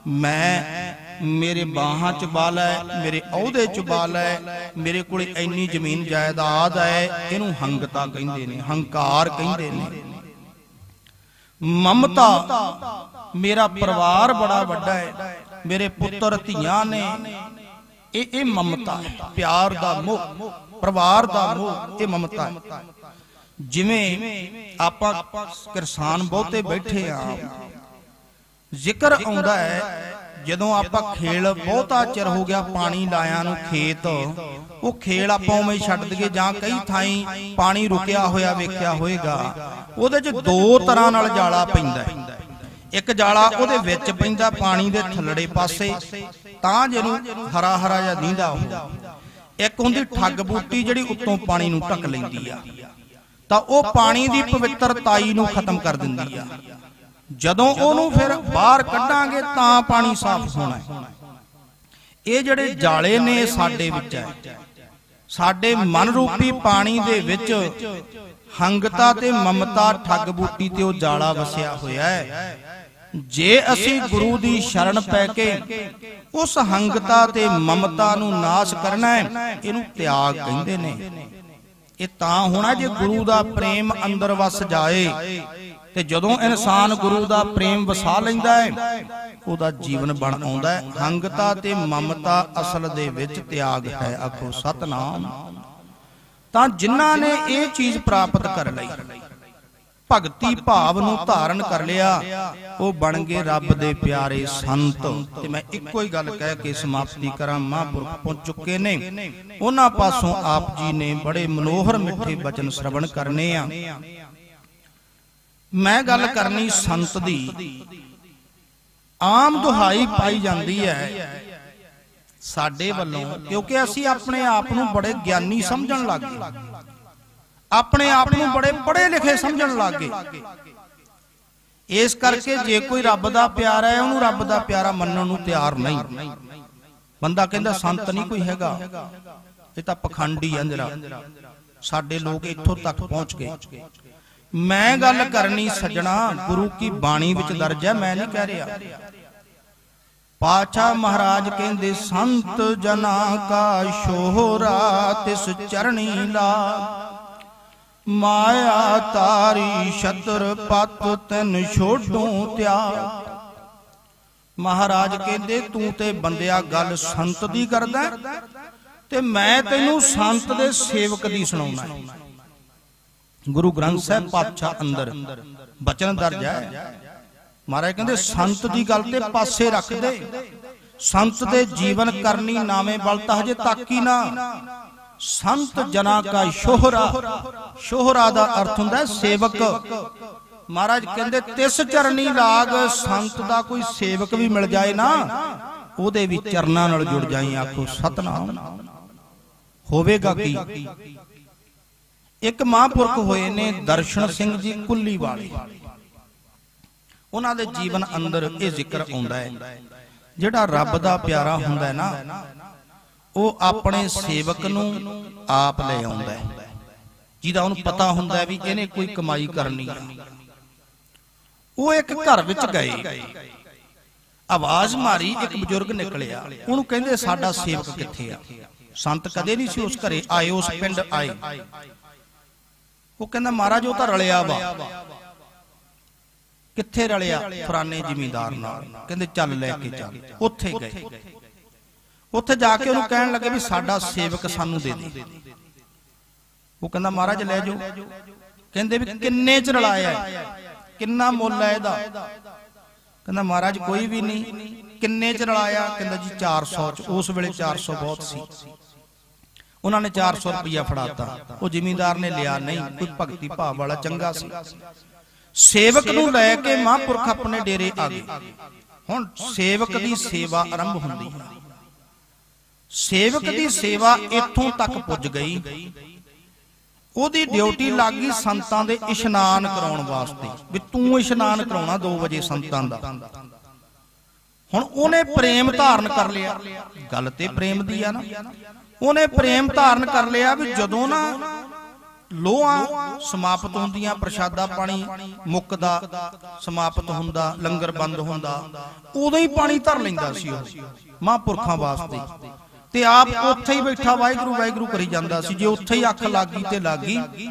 S2: ਮੈਂ, ਮੇਰੇ ਬਾਹਾਂ 'ਚ ਬਲ ਹੈ, ਮੇਰੇ ਅਹੁਦੇ 'ਚ ਬਲ ਹੈ, ਮੇਰੇ ਕੋਲ ਇੰਨੀ ਜ਼ਮੀਨ ਜਾਇਦਾਦ ਹੈ, ਇਹਨੂੰ ਹੰਗਤਾ ਕਹਿੰਦੇ ਨੇ, ਹੰਕਾਰ ਕਹਿੰਦੇ ਨੇ। ਮਮਤਾ, ਮੇਰਾ ਪਰਿਵਾਰ ਬੜਾ ਵੱਡਾ ਹੈ, ਮੇਰੇ ਪੁੱਤਰ ਧੀਆਂ ਨੇ, ਇਹ ਮਮਤਾ ਹੈ। ਪਿਆਰ ਦਾ ਮੋਹ, ਪਰਿਵਾਰ ਦਾ ਮੋਹ, ਇਹ ਮਮਤਾ ਹੈ। ਜਿਵੇਂ ਆਪਾਂ ਕਿਸਾਨ ਬਹੁਤੇ ਬੈਠੇ ਆ, ਜ਼ਿਕਰ ਆਉਂਦਾ ਹੈ ਜਦੋਂ ਆਪਾਂ ਖੇਲ ਬਹੁਤਾ ਚਿਰ ਹੋ ਗਿਆ ਪਾਣੀ ਲਾਇਆ ਨੂੰ ਖੇਤ, ਉਹ ਖੇਲ ਆਪਾਂ ਉਵੇਂ ਛੱਡ ਦਈਏ ਜਾਂ ਕਈ ਥਾਈਂ ਪਾਣੀ ਰੁਕਿਆ ਹੋਇਆ ਵੇਖਿਆ ਹੋਏਗਾ, ਉਹਦੇ 'ਚ ਦੋ ਤਰ੍ਹਾਂ ਨਾਲ ਜਾਲਾ ਪੈਂਦਾ। ਇੱਕ ਜਾਲਾ ਉਹਦੇ ਵਿੱਚ ਪੈਂਦਾ ਪਾਣੀ ਦੇ ਥੱਲੜੇ ਪਾਸੇ, ਤਾਂ ਜਿਹਨੂੰ ਹਰਾ ਹਰਾ ਜਿਹਾ ਦੀਂਦਾ ਉਹ। ਇੱਕ ਹੁੰਦੀ ਠੱਗ ਬੂਟੀ ਜਿਹੜੀ ਉੱਤੋਂ ਪਾਣੀ ਨੂੰ ਢੱਕ ਲੈਂਦੀ ਆ, ਤਾਂ ਉਹ ਪਾਣੀ ਦੀ ਪਵਿੱਤਰਤਾਈ ਨੂੰ ਖਤਮ ਕਰ ਦਿੰਦੀ ਆ। ਜਦੋਂ ਉਹਨੂੰ ਫਿਰ ਬਾਹਰ ਕੱਢਾਂਗੇ ਤਾਂ ਪਾਣੀ ਸਾਫ਼ ਹੋਣਾ ਹੈ। ਇਹ ਜਿਹੜੇ ਜਾਲੇ ਨੇ ਸਾਡੇ ਵਿੱਚ ਹੈ, ਸਾਡੇ ਮਨ ਰੂਪੀ ਪਾਣੀ ਦੇ ਵਿੱਚ ਹੰਗਤਾ ਤੇ ਮਮਤਾ, ਠੱਗ ਬੂਟੀ ਤੇ ਉਹ ਜਾਲਾ ਵਸਿਆ ਹੋਇਆ ਹੈ। ਜੇ ਅਸੀਂ ਗੁਰੂ ਦੀ ਸ਼ਰਨ ਪੈ ਕੇ ਉਸ ਹੰਗਤਾ ਤੇ ਮਮਤਾ ਨੂੰ ਨਾਸ਼ ਕਰਨਾ ਹੈ, ਇਹਨੂੰ ਤਿਆਗ ਕਹਿੰਦੇ ਨੇ। ਇਹ ਤਾਂ ਹੋਣਾ ਜੇ ਗੁਰੂ ਦਾ ਪ੍ਰੇਮ ਅੰਦਰ ਵਸ ਜਾਏ, ਤੇ ਜਦੋਂ ਇਨਸਾਨ ਗੁਰੂ ਦਾ ਪ੍ਰੇਮ ਵਸਾ ਲੈਂਦਾ ਹੈ ਉਹਦਾ ਜੀਵਨ ਬਣ ਆਉਂਦਾ ਹੈ। ਹੰਗਤਾ ਤੇ ਮਮਤਾ ਅਸਲ ਦੇ ਵਿੱਚ ਤਿਆਗ ਹੈ। ਆਖੋ ਸਤਨਾਮ। ਤਾਂ ਜਿਨ੍ਹਾਂ ਨੇ ਇਹ ਚੀਜ਼ ਪ੍ਰਾਪਤ ਕਰ ਲਈ, ਭਗਤੀ ਭਾਵ ਨੂੰ ਧਾਰਨ ਕਰ ਲਿਆ, ਉਹ ਬਣ ਗਏ ਰੱਬ ਦੇ ਪਿਆਰੇ ਸੰਤ। ਤੇ ਮੈਂ ਇੱਕੋ ਹੀ ਗੱਲ ਕਹਿ ਕੇ ਸਮਾਪਤੀ ਕਰਾਂ। ਮਹਾਂਪੁਰਖ ਪਹੁੰਚ ਚੁੱਕੇ ਨੇ, ਉਹਨਾਂ ਪਾਸੋਂ ਆਪ ਜੀ ਨੇ ਬੜੇ ਮਨੋਹਰ ਮਿੱਠੇ ਬਚਨ ਸ਼ਰਵਣ ਕਰਨੇ ਆ। ਮੈਂ ਗੱਲ ਕਰਨੀ ਸੰਤ ਦੀ। ਆਮ ਦੁਹਾਈ ਪਾਈ ਜਾਂਦੀ ਹੈ ਸਾਡੇ ਵੱਲੋਂ, ਕਿਉਂਕਿ ਅਸੀਂ ਆਪਣੇ ਆਪ ਨੂੰ ਬੜੇ ਗਿਆਨੀ ਸਮਝਣ ਲੱਗ ਗਏ, ਆਪਣੇ ਆਪ ਨੂੰ ਬੜੇ ਪੜ੍ਹੇ ਲਿਖੇ ਸਮਝਣ ਲੱਗ ਗਏ। ਇਸ ਕਰਕੇ ਜੇ ਕੋਈ ਰੱਬ ਦਾ ਪਿਆਰਾ ਹੈ, ਉਹਨੂੰ ਰੱਬ ਦਾ ਪਿਆਰਾ ਮੰਨਣ ਨੂੰ ਤਿਆਰ ਨਹੀਂ। ਬੰਦਾ ਕਹਿੰਦਾ ਸੰਤ ਨਹੀਂ ਕੋਈ ਹੈਗਾ, ਇਹ ਤਾਂ ਪਖੰਡੀ ਆ ਨਿਰਾ। ਸਾਡੇ ਲੋਕ ਇੱਥੋਂ ਤੱਕ ਪਹੁੰਚ ਗਏ। ਮੈਂ ਗੱਲ ਕਰਨੀ ਸੱਜਣਾ, ਗੁਰੂ ਕੀ ਬਾਣੀ ਵਿੱਚ ਦਰਜ ਹੈ, ਮੈਂ ਨਹੀਂ ਕਹਿ ਰਿਹਾ। ਪਾਤਸ਼ਾਹ ਮਹਾਰਾਜ ਕਹਿੰਦੇ ਸੰਤ ਜਨਾ ਕਾ ਸ਼ੋਹਰਾ ਤਿਸ ਚਰਣੀ ਲਾ, ਮਾਇਆ ਤਾਰੀ ਛਤਰ ਪਤ ਤੈਨ ਛੋਡੂ ਤਿਆਗ। ਮਹਾਰਾਜ ਕਹਿੰਦੇ ਤੂੰ ਤੇ ਬੰਦਿਆ ਗੱਲ ਸੰਤ ਦੀ ਕਰਦਾ, ਤੇ ਮੈਂ ਤੈਨੂੰ ਸੰਤ ਦੇ ਸੇਵਕ ਦੀ ਸੁਣਾਉਣਾ। ਗੁਰੂ ਗ੍ਰੰਥ ਸਾਹਿਬ ਪਾਤਸ਼ਾਹ ਅੰਦਰ ਬਚਨ ਦਰਜ ਹੈ। ਮਹਾਰਾਜ ਕਹਿੰਦੇ ਸੰਤ ਦੀ ਗੱਲ ਤੇ ਪਾਸੇ ਰੱਖ ਦੇ, ਸੰਤ ਦੇ ਜੀਵਨ ਕਰਨੀ ਨਾਵੇਂ ਬਲਤਾ ਹਜੇ ਤੱਕ ਹੀ ਨਾ। ਸੰਤ ਜਨਾ ਕਾ ਸ਼ੋਹਰਾ, ਸ਼ੋਹਰਾ ਦਾ ਅਰਥ ਹੁੰਦਾ ਸੇਵਕ। ਮਹਾਰਾਜ ਕਹਿੰਦੇ ਤਿਸ ਚਰਨੀ ਲਾਗ, ਸੰਤ ਦਾ ਕੋਈ ਸੇਵਕ ਵੀ ਮਿਲ ਜਾਏ ਨਾ, ਉਹਦੇ ਵੀ ਚਰਨਾਂ ਨਾਲ ਜੁੜ ਜਾਈ। ਆਖੋ ਸਤਨਾਮ। ਹੋਵੇਗਾ ਕੀ? ਇੱਕ ਮਹਾਂਪੁਰਖ ਹੋਏ ਨੇ ਦਰਸ਼ਨ ਸਿੰਘ ਜੀ ਕੁੱਲੀ ਵਾਲੇ, ਉਹਨਾਂ ਦੇ ਜੀਵਨ ਅੰਦਰ ਇਹ ਜ਼ਿਕਰ ਆਉਂਦਾ ਹੈ, ਜਿਹੜਾ ਰੱਬ ਦਾ ਪਿਆਰਾ ਹੁੰਦਾ ਹੈ ਨਾ, ਉਹ ਆਪਣੇ ਸੇਵਕ ਨੂੰ ਆਪ ਲੈ ਆਉਂਦਾ ਹੈ, ਜਿਹਦਾ ਉਹਨੂੰ ਪਤਾ ਹੁੰਦਾ ਹੈ ਵੀ ਇਹਨੇ ਕੋਈ ਕਮਾਈ ਕਰਨੀ ਹੈ। ਉਹ ਇੱਕ ਘਰ ਵਿੱਚ ਗਏ, ਆਵਾਜ਼ ਮਾਰੀ, ਇੱਕ ਬਜ਼ੁਰਗ ਨਿਕਲਿਆ, ਉਹਨੂੰ ਕਹਿੰਦੇ ਸਾਡਾ ਸੇਵਕ ਕਿੱਥੇ ਆ? ਸੰਤ ਕਦੇ ਨਹੀਂ ਸੀ ਉਸ ਘਰੇ ਆਏ, ਉਸ ਪਿੰਡ ਆਏ। ਉਹ ਕਹਿੰਦਾ ਮਹਾਰਾਜ ਉਹ ਤਾਂ ਰਲਿਆ ਵਾ। ਕਿੱਥੇ ਰਲਿਆ? ਫਰਾਨੇ ਜ਼ਿਮੀਂਦਾਰ ਨਾਲ। ਕਹਿੰਦੇ ਚੱਲ ਲੈ ਕੇ ਚੱਲ। ਉੱਥੇ ਗਏ। ਉੱਥੇ ਜਾ ਕੇ ਉਹਨੂੰ ਕਹਿਣ ਲੱਗੇ ਵੀ ਸਾਡਾ ਸੇਵਕ ਸਾਨੂੰ ਦੇ ਦੇ। ਉਹ ਕਹਿੰਦਾ ਮਹਾਰਾਜ ਲੈ ਜਾਓ। ਕਹਿੰਦੇ ਵੀ ਕਿੰਨੇ ਚ ਰਲਾਇਆ, ਕਿੰਨਾ ਮੁੱਲ ਹੈ ਇਹਦਾ? ਕਹਿੰਦਾ ਮਹਾਰਾਜ ਕੋਈ ਵੀ ਨਹੀਂ। ਕਿੰਨੇ ਚ ਰਲਾਇਆ? ਕਹਿੰਦਾ ਜੀ 400 ਚ। ਉਸ ਵੇਲੇ 400 ਬਹੁਤ ਸੀ। ਉਹਨਾਂ ਨੇ 400 ਰੁਪਇਆ ਫੜਾਤਾ। ਉਹ ਜ਼ਿਮੀਂਦਾਰ ਨੇ ਲਿਆ ਨਹੀਂ, ਕੋਈ ਭਗਤੀ ਭਾਵ ਵਾਲਾ ਚੰਗਾ ਸੀ। ਸੇਵਕ ਨੂੰ ਲੈ ਕੇ ਮਹਾਂਪੁਰਖ ਆਪਣੇ ਡੇਰੇ ਆ ਗਏ। ਹੁਣ ਸੇਵਕ ਦੀ ਸੇਵਾ ਆਰੰਭ ਹੁੰਦੀ ਹੈ। ਸੇਵਕ ਦੀ ਸੇਵਾ ਇੱਥੋਂ ਤੱਕ ਪੁੱਜ ਗਈ, ਉਹਦੀ ਡਿਊਟੀ ਲੱਗ ਗਈ ਸੰਤਾਂ ਦੇ ਇਸ਼ਨਾਨ ਕਰਾਉਣ ਵਾਸਤੇ, ਵੀ ਤੂੰ ਇਸ਼ਨਾਨ ਕਰਾਉਣਾ 2 ਵਜੇ ਸੰਤਾਂ ਦਾ। ਹੁਣ ਉਹਨੇ ਪ੍ਰੇਮ ਧਾਰਨ ਕਰ ਲਿਆ। ਗੱਲ ਤੇ ਪ੍ਰੇਮ ਦੀ ਆ ਨਾ। ਉਹਨੇ ਪ੍ਰੇਮ ਧਾਰਨ ਕਰ ਲਿਆ ਵੀ ਜਦੋਂ ਨਾ ਲੋਹਾਂ ਸਮਾਪਤ ਹੁੰਦੀਆਂ, ਪ੍ਰਸ਼ਾਦਾ ਪਾਣੀ ਮੁੱਕਦਾ, ਸਮਾਪਤ ਹੁੰਦਾ, ਲੰਗਰ ਬੰਦ ਹੁੰਦਾ, ਉਦੋਂ ਹੀ ਪਾਣੀ ਧਰ ਲੈਂਦਾ ਸੀ ਉਹ ਮਹਾਂਪੁਰਖਾਂ ਵਾਸਤੇ। ਤੇ ਆਪ ਉੱਥੇ ਹੀ ਬੈਠਾ ਵਾਹਿਗੁਰੂ ਵਾਹਿਗੁਰੂ ਕਰੀ ਜਾਂਦਾ ਸੀ। ਜੇ ਉੱਥੇ ਹੀ ਅੱਖ ਲੱਗ ਗਈ ਤੇ ਲੱਗ ਗਈ।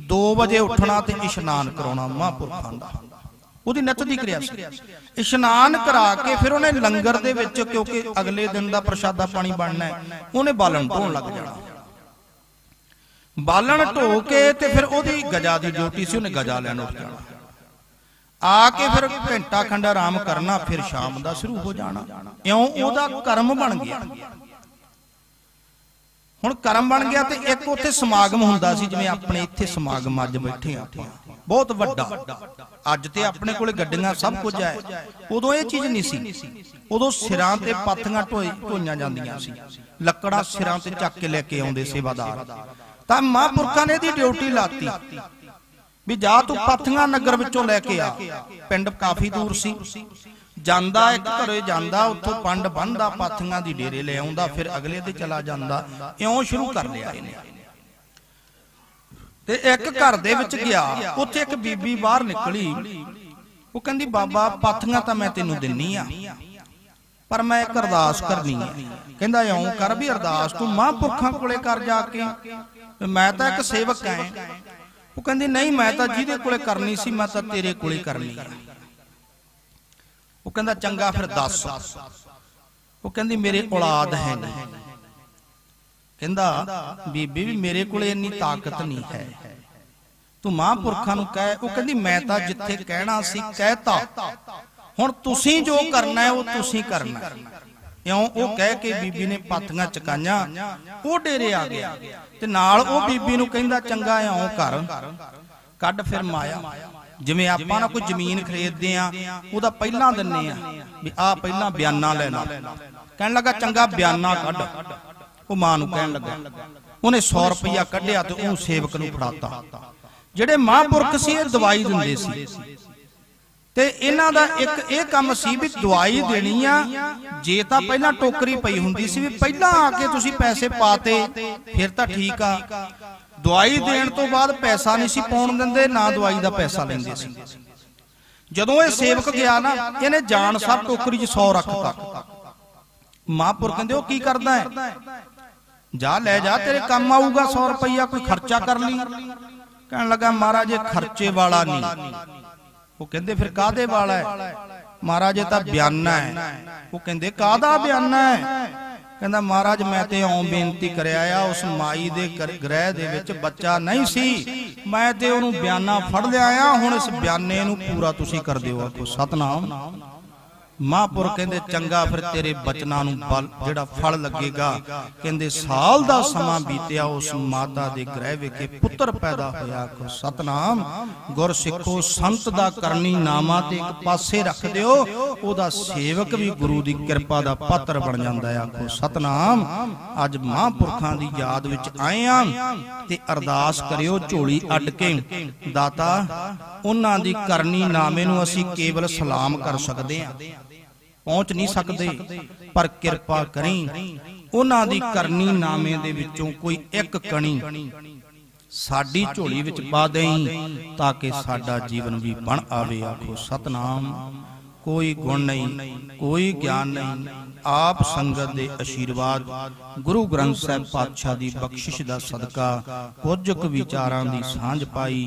S2: 2 ਵਜੇ ਉੱਠਣਾ ਤੇ ਇਸ਼ਨਾਨ ਕਰਾਉਣਾ ਮਹਾਂਪੁਰਖਾਂ ਦਾ, ਉਹਦੀ ਨਿੱਤ ਦੀ ਕਿਰਿਆ ਸੀ। ਇਸ਼ਨਾਨ ਕਰਾ ਕੇ ਫਿਰ ਉਹਨੇ ਲੰਗਰ ਦੇ ਵਿੱਚ, ਕਿਉਂਕਿ ਅਗਲੇ ਦਿਨ ਦਾ ਪ੍ਰਸ਼ਾਦਾ ਪਾਣੀ ਬਣਨਾ ਹੈ, ਉਹਨੇ ਬਾਲਣ ਢੋਣ ਲੱਗ ਜਾਣਾ। ਬਾਲਣ ਢੋ ਕੇ ਤੇ ਫਿਰ ਉਹਦੀ ਗਜਾ ਦੀ ਡਿਊਟੀ ਸੀ, ਉਹਨੇ ਗਜਾ ਲੈਣ ਉੱਠ ਜਾਣਾ। ਆ ਕੇ ਫਿਰ ਘੰਟਾ ਖੰਡ ਆਰਾਮ ਕਰਨਾ, ਫਿਰ ਸ਼ਾਮ ਦਾ ਸ਼ੁਰੂ ਹੋ ਜਾਣਾ। ਇਉਂ ਉਹਦਾ ਕਰਮ ਬਣ ਗਿਆ। ਹੁਣ ਕਰਮ ਬਣ ਗਿਆ ਤੇ ਇੱਕ ਉੱਥੇ ਸਮਾਗਮ ਹੁੰਦਾ ਸੀ, ਜਿਵੇਂ ਆਪਣੇ ਇੱਥੇ ਸਮਾਗਮ ਅੱਜ ਬੈਠੇ ਆ, ਬਹੁਤ ਵੱਡਾ। ਅੱਜ ਤੇ ਆਪਣੇ ਕੋਲੇ ਗੱਡੀਆਂ ਸਭ ਕੁਝ ਹੈ, ਉਦੋਂ ਇਹ ਚੀਜ਼ ਨਹੀਂ ਸੀ। ਉਦੋਂ ਸਿਰਾਂ ਤੇ ਪਾਥੀਆਂ ਢੋਈਆਂ ਜਾਂਦੀਆਂ ਸੀ, ਲੱਕੜਾਂ ਸਿਰਾਂ ਤੇ ਚੱਕ ਕੇ ਲੈ ਕੇ ਆਉਂਦੇ ਸੇਵਾਦਾਰ। ਤਾਂ ਮਹਾਂਪੁਰਖਾਂ ਨੇ ਇਹਦੀ ਡਿਊਟੀ ਲਾਤੀ ਵੀ ਜਾ ਤੂੰ ਪਾਥੀਆਂ ਨਗਰ ਵਿੱਚੋਂ ਲੈ ਕੇ ਆ। ਪਿੰਡ ਕਾਫੀ ਦੂਰ ਸੀ। ਜਾਂਦਾ ਇੱਕ ਘਰੇ ਜਾਂਦਾ, ਉੱਥੋਂ ਪੰਡ ਬੰਨਦਾ, ਪਾਥੀਆਂ ਦੀ ਡੇਰੇ ਲੈ ਆਉਂਦਾ, ਫਿਰ ਅਗਲੇ ਤੇ ਚਲਾ ਜਾਂਦਾ। ਇਉਂ ਸ਼ੁਰੂ ਕਰ ਲਿਆ ਇਹਨੇ। ਤੇ ਇੱਕ ਘਰ ਦੇ ਵਿੱਚ ਗਿਆ, ਉੱਥੇ ਇੱਕ ਬੀਬੀ ਬਾਹਰ ਨਿਕਲੀ। ਉਹ ਕਹਿੰਦੀ ਬਾਬਾ ਪਾਥੀਆਂ ਤਾਂ ਮੈਂ ਤੈਨੂੰ ਦਿੰਨੀ ਆ, ਪਰ ਮੈਂ ਇੱਕ ਅਰਦਾਸ ਕਰਨੀ ਹੈ। ਕਹਿੰਦਾ ਇਉਂ ਕਰ ਵੀ ਅਰਦਾਸ ਤੂੰ ਮਹਾਂਪੁਰਖਾਂ ਕੋਲੇ ਕਰ ਜਾ ਕੇ, ਮੈਂ ਤਾਂ ਇੱਕ ਸੇਵਕ ਐ। ਉਹ ਕਹਿੰਦੀ ਨਹੀਂ, ਮੈਂ ਤਾਂ ਜਿਹਦੇ ਕੋਲੇ ਕਰਨੀ ਸੀ ਮੈਂ ਤਾਂ ਤੇਰੇ ਕੋਲੇ ਕਰਨੀ ਆ। ਉਹ ਕਹਿੰਦਾ ਚੰਗਾ ਫਿਰ ਦੱਸ। ਉਹ ਕਹਿੰਦੀ ਮੇਰੇ ਔਲਾਦ ਹੈ ਨਹੀਂ। ਕਹਿੰਦਾ ਬੀਬੀ ਵੀ ਮੇਰੇ ਕੋਲੇ ਇੰਨੀ ਤਾਕਤ ਨਹੀਂ ਹੈ, ਤੂੰ ਮਹਾਂਪੁਰਖਾਂ ਨੂੰ ਕਹਿ। ਉਹ ਕਹਿੰਦੀ ਮੈਂ ਤਾਂ ਜਿੱਥੇ ਕਹਿਣਾ ਸੀ ਕਹਿਤਾ, ਹੁਣ ਤੁਸੀਂ ਜੋ ਕਰਨਾ ਹੈ ਉਹ ਤੁਸੀਂ ਕਰਨਾ। ਇਉਂ ਉਹ ਕਹਿ ਕੇ ਬੀਬੀ ਨੇ ਪਾਥੀਆਂ ਚਕਾਈਆਂ, ਉਹ ਡੇਰੇ ਆ ਗਿਆ। ਤੇ ਨਾਲ ਉਹ ਬੀਬੀ ਨੂੰ ਕਹਿੰਦਾ ਚੰਗਾ ਇਉਂ ਕਰ, ਕੱਢ ਫਿਰ ਮਾਇਆ। ਜਿਵੇਂ ਆਪਾਂ ਨਾ ਕੋਈ ਜ਼ਮੀਨ ਖਰੀਦਦੇ ਆ, ਉਹਦਾ ਪਹਿਲਾਂ ਦਿੰਨੇ ਆ ਵੀ ਆਹ ਪਹਿਲਾਂ ਬਿਆਨਾ ਲੈ ਲਾ। ਕਹਿਣ ਲੱਗਾ ਚੰਗਾ ਬਿਆਨਾ ਕੱਢ। ਉਹ ਮਾਂ ਨੂੰ ਕਹਿਣ ਲੱਗਾ। ਉਹਨੇ 100 ਰੁਪਇਆ ਕੱਢਿਆ ਤੇ ਉਹਨੂੰ ਸੇਵਕ ਨੂੰ ਫੜਾਤਾ। ਜਿਹੜੇ ਮਹਾਂਪੁਰਖ ਸੀ ਇਹ ਦਵਾਈ ਦਿੰਦੇ ਸੀ, ਤੇ ਇਹਨਾਂ ਦਾ ਇੱਕ ਇਹ ਕੰਮ ਸੀ ਵੀ ਦਵਾਈ ਦੇਣੀ ਆ। ਜੇ ਤਾਂ ਪਹਿਲਾਂ ਟੋਕਰੀ ਪਈ ਹੁੰਦੀ ਸੀ ਵੀ ਪਹਿਲਾਂ ਆ ਕੇ ਤੁਸੀਂ ਪੈਸੇ ਪਾਤੇ ਫਿਰ ਤਾਂ ਠੀਕ ਆ। ਦਵਾਈ ਦੇਣ ਤੋਂ ਬਾਅਦ ਪੈਸਾ ਨਹੀਂ ਸੀ ਪਾਉਣ ਦਿੰਦੇ, ਨਾ ਦਵਾਈ ਦਾ ਪੈਸਾ ਲੈਂਦੇ ਸੀ। ਜਦੋਂ ਇਹ ਸੇਵਕ ਗਿਆ ਨਾ, ਇਹਨੇ ਜਾਣ ਸਭ ਟੋਕਰੀ 'ਚ 100 ਰੱਖਤਾ। ਮਹਾਂਪੁਰਖ ਕਹਿੰਦੇ ਉਹ ਕੀ ਕਰਦਾ ਹੈ? ਜਾ ਲੈ ਜਾ, ਤੇਰੇ ਕੰਮ ਆਊਗਾ 100 ਰੁਪਇਆ, ਕੋਈ ਖਰਚਾ ਕਰ ਲਈ। ਕਹਿਣ ਲੱਗਾ ਮਹਾਰਾਜ ਇਹ ਖਰਚੇ ਵਾਲਾ ਨਹੀਂ। ਉਹ ਕਹਿੰਦੇ ਫਿਰ ਕਾਹਦੇ ਵਾਲਾ ਹੈ? ਮਹਾਰਾਜ ਇਹ ਤਾਂ ਬਿਆਨਾ ਹੈ। ਉਹ ਕਹਿੰਦੇ ਕਾਹਦਾ ਬਿਆਨਾ ਹੈ? ਕਹਿੰਦਾ ਮਹਾਰਾਜ ਮੈਂ ਤੇ ਇਉਂ ਬੇਨਤੀ ਕਰਿਆ ਆ, ਉਸ ਮਾਈ ਦੇ ਗ੍ਰਹਿ ਦੇ ਵਿੱਚ ਬੱਚਾ ਨਹੀਂ ਸੀ, ਮੈਂ ਤੇ ਉਹਨੂੰ ਬਿਆਨਾ ਫੜ ਲਿਆ ਆ, ਹੁਣ ਇਸ ਬਿਆਨੇ ਨੂੰ ਪੂਰਾ ਤੁਸੀਂ ਕਰ ਦਿਓ। ਆਖੋ ਸਤਨਾਮ। ਮਹਾਂਪੁਰਖ ਕਹਿੰਦੇ ਚੰਗਾ ਫਿਰ ਤੇਰੇ ਬਚਨਾਂ ਨੂੰ ਜਿਹੜਾ ਫਲ ਲੱਗੇਗਾ। ਕਹਿੰਦੇ ਸਾਲ ਦਾ ਸਮਾਂ ਬੀਤਿਆ, ਉਸ ਮਾਤਾ ਦੇ ਗ੍ਰਹਿ ਵਿਖੇ ਪੁੱਤਰ ਪੈਦਾ ਹੋਇਆ। ਆਖੋ ਸਤਨਾਮ। ਗੁਰ ਸਿੱਖੋ ਸੰਤ ਦਾ ਕਰਨੀ ਨਾਮਾ ਤੇ ਇੱਕ ਪਾਸੇ ਰੱਖ ਦਿਓ, ਉਹਦਾ ਸੇਵਕ ਵੀ ਗੁਰੂ ਦੀ ਕਿਰਪਾ ਦਾ ਪਾਤਰ ਬਣ ਜਾਂਦਾ ਹੈ। ਆਖੋ ਸਤਨਾਮ। ਅੱਜ ਮਹਾਂਪੁਰਖਾਂ ਦੀ ਯਾਦ ਵਿੱਚ ਆਏ ਆਂ ਤੇ ਅਰਦਾਸ ਕਰਿਓ ਝੋਲੀ ਅੱਡ ਕੇ, ਦਾਤਾ ਉਹਨਾਂ ਦੀ ਕਰਨੀ ਨਾਮੇ ਨੂੰ ਅਸੀਂ ਕੇਵਲ ਸਲਾਮ ਕਰ ਸਕਦੇ ਹਾਂ, ਪਹੁੰਚ ਨਹੀਂ ਸਕਦੇ, ਪਰ ਕਿਰਪਾ ਕਰੀ ਉਹਨਾਂ ਦੀ ਕਰਨੀ ਨਾਮੇ ਦੇ ਵਿੱਚੋਂ ਕੋਈ ਇੱਕ ਕਣੀ ਸਾਡੀ ਝੋਲੀ ਵਿੱਚ ਪਾ ਦੇਈ, ਤਾਂ ਕਿ ਸਾਡਾ ਜੀਵਨ ਵੀ ਬਣ ਆਵੇ। ਆਖੋ ਸਤਨਾਮ। ਕੋਈ ਗੁਣ ਨਹੀਂ, ਕੋਈ ਗਿਆਨ ਨਹੀਂ। ਆਪ ਸੰਗਤ ਦੇ ਆਸ਼ੀਰਵਾਦ, ਗੁਰੂ ਗ੍ਰੰਥ ਸਾਹਿਬ ਪਾਤਸ਼ਾਹ ਦੀ ਬਖਸ਼ਿਸ਼ ਦਾ ਸਦਕਾ ਕੁਝ ਕੁ ਵਿਚਾਰਾਂ ਦੀ ਸਾਂਝ ਪਾਈ।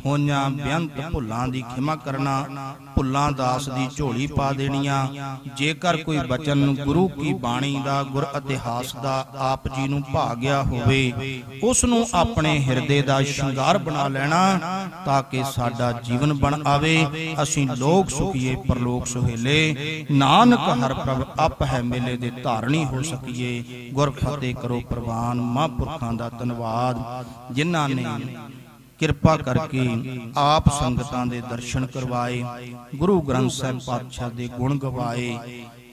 S2: ਹੋਈਆਂ ਬੇਅੰਤ ਭੁੱਲਾਂ ਦੀ ਖਿਮਾ ਕਰਨਾ, ਭੁੱਲਾਂ ਦਾਸ ਦੀ ਝੋਲੀ ਪਾ ਦੇਣੀਆਂ। ਜੇਕਰ ਕੋਈ ਬਚਨ ਗੁਰੂ ਕੀ ਬਾਣੀ ਦਾ, ਗੁਰ ਇਤਿਹਾਸ ਦਾ ਆਪ ਜੀ ਨੂੰ ਭਾ ਗਿਆ ਹੋਵੇ, ਉਸ ਨੂੰ ਆਪਣੇ ਹਿਰਦੇ ਦਾ ਸ਼ਿੰਗਾਰ ਬਣਾ ਲੈਣਾ, ਤਾਂ ਕਿ ਸਾਡਾ ਜੀਵਨ ਬਣ ਆਵੇ। ਅਸੀਂ ਲੋਕ ਸੁਖੀਏ ਪਰਲੋਕ ਸੁਹੇਲੇ, ਨਾਨਕ ਹਰ ਪ੍ਰਭ ਆਪ ਹੈ ਮੇਲੇ ਦੇ ਧਾਰਨੀ ਹੋ ਸਕੀਏ। ਗੁਰ ਫਤਿਹ ਕਰੋ ਪ੍ਰਵਾਨ। ਮਹਾਂਪੁਰਖਾਂ ਦਾ ਧੰਨਵਾਦ ਜਿਨ੍ਹਾਂ ਨੇ ਕਿਰਪਾ ਕਰਕੇ ਆਪ ਸੰਗਤਾਂ ਦੇ ਦਰਸ਼ਨ ਕਰਵਾਏ, ਗੁਰੂ ਗ੍ਰੰਥ ਸਾਹਿਬ ਪਾਤਸ਼ਾਹ ਦੇ ਗੁਣ ਗਵਾਏ।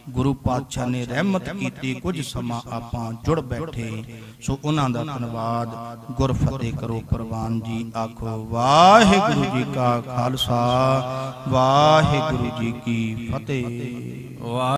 S2: ਗੁਰੂ ਪਾਤਸ਼ਾਹ ਨੇ ਰਹਿਮਤ ਕੀਤੀ, ਕੁਝ ਸਮਾਂ ਆਪਾਂ ਜੁੜ ਬੈਠੇ, ਸੋ ਉਹਨਾਂ ਦਾ ਧੰਨਵਾਦ। ਗੁਰ ਫਤਿਹ ਕਰੋ ਪ੍ਰਵਾਨ ਜੀ। ਆਖੋ ਵਾਹਿਗੁਰੂ ਜੀ ਕਾ ਖਾਲਸਾ, ਵਾਹਿਗੁਰੂ ਜੀ ਕੀ ਫਤਿਹ।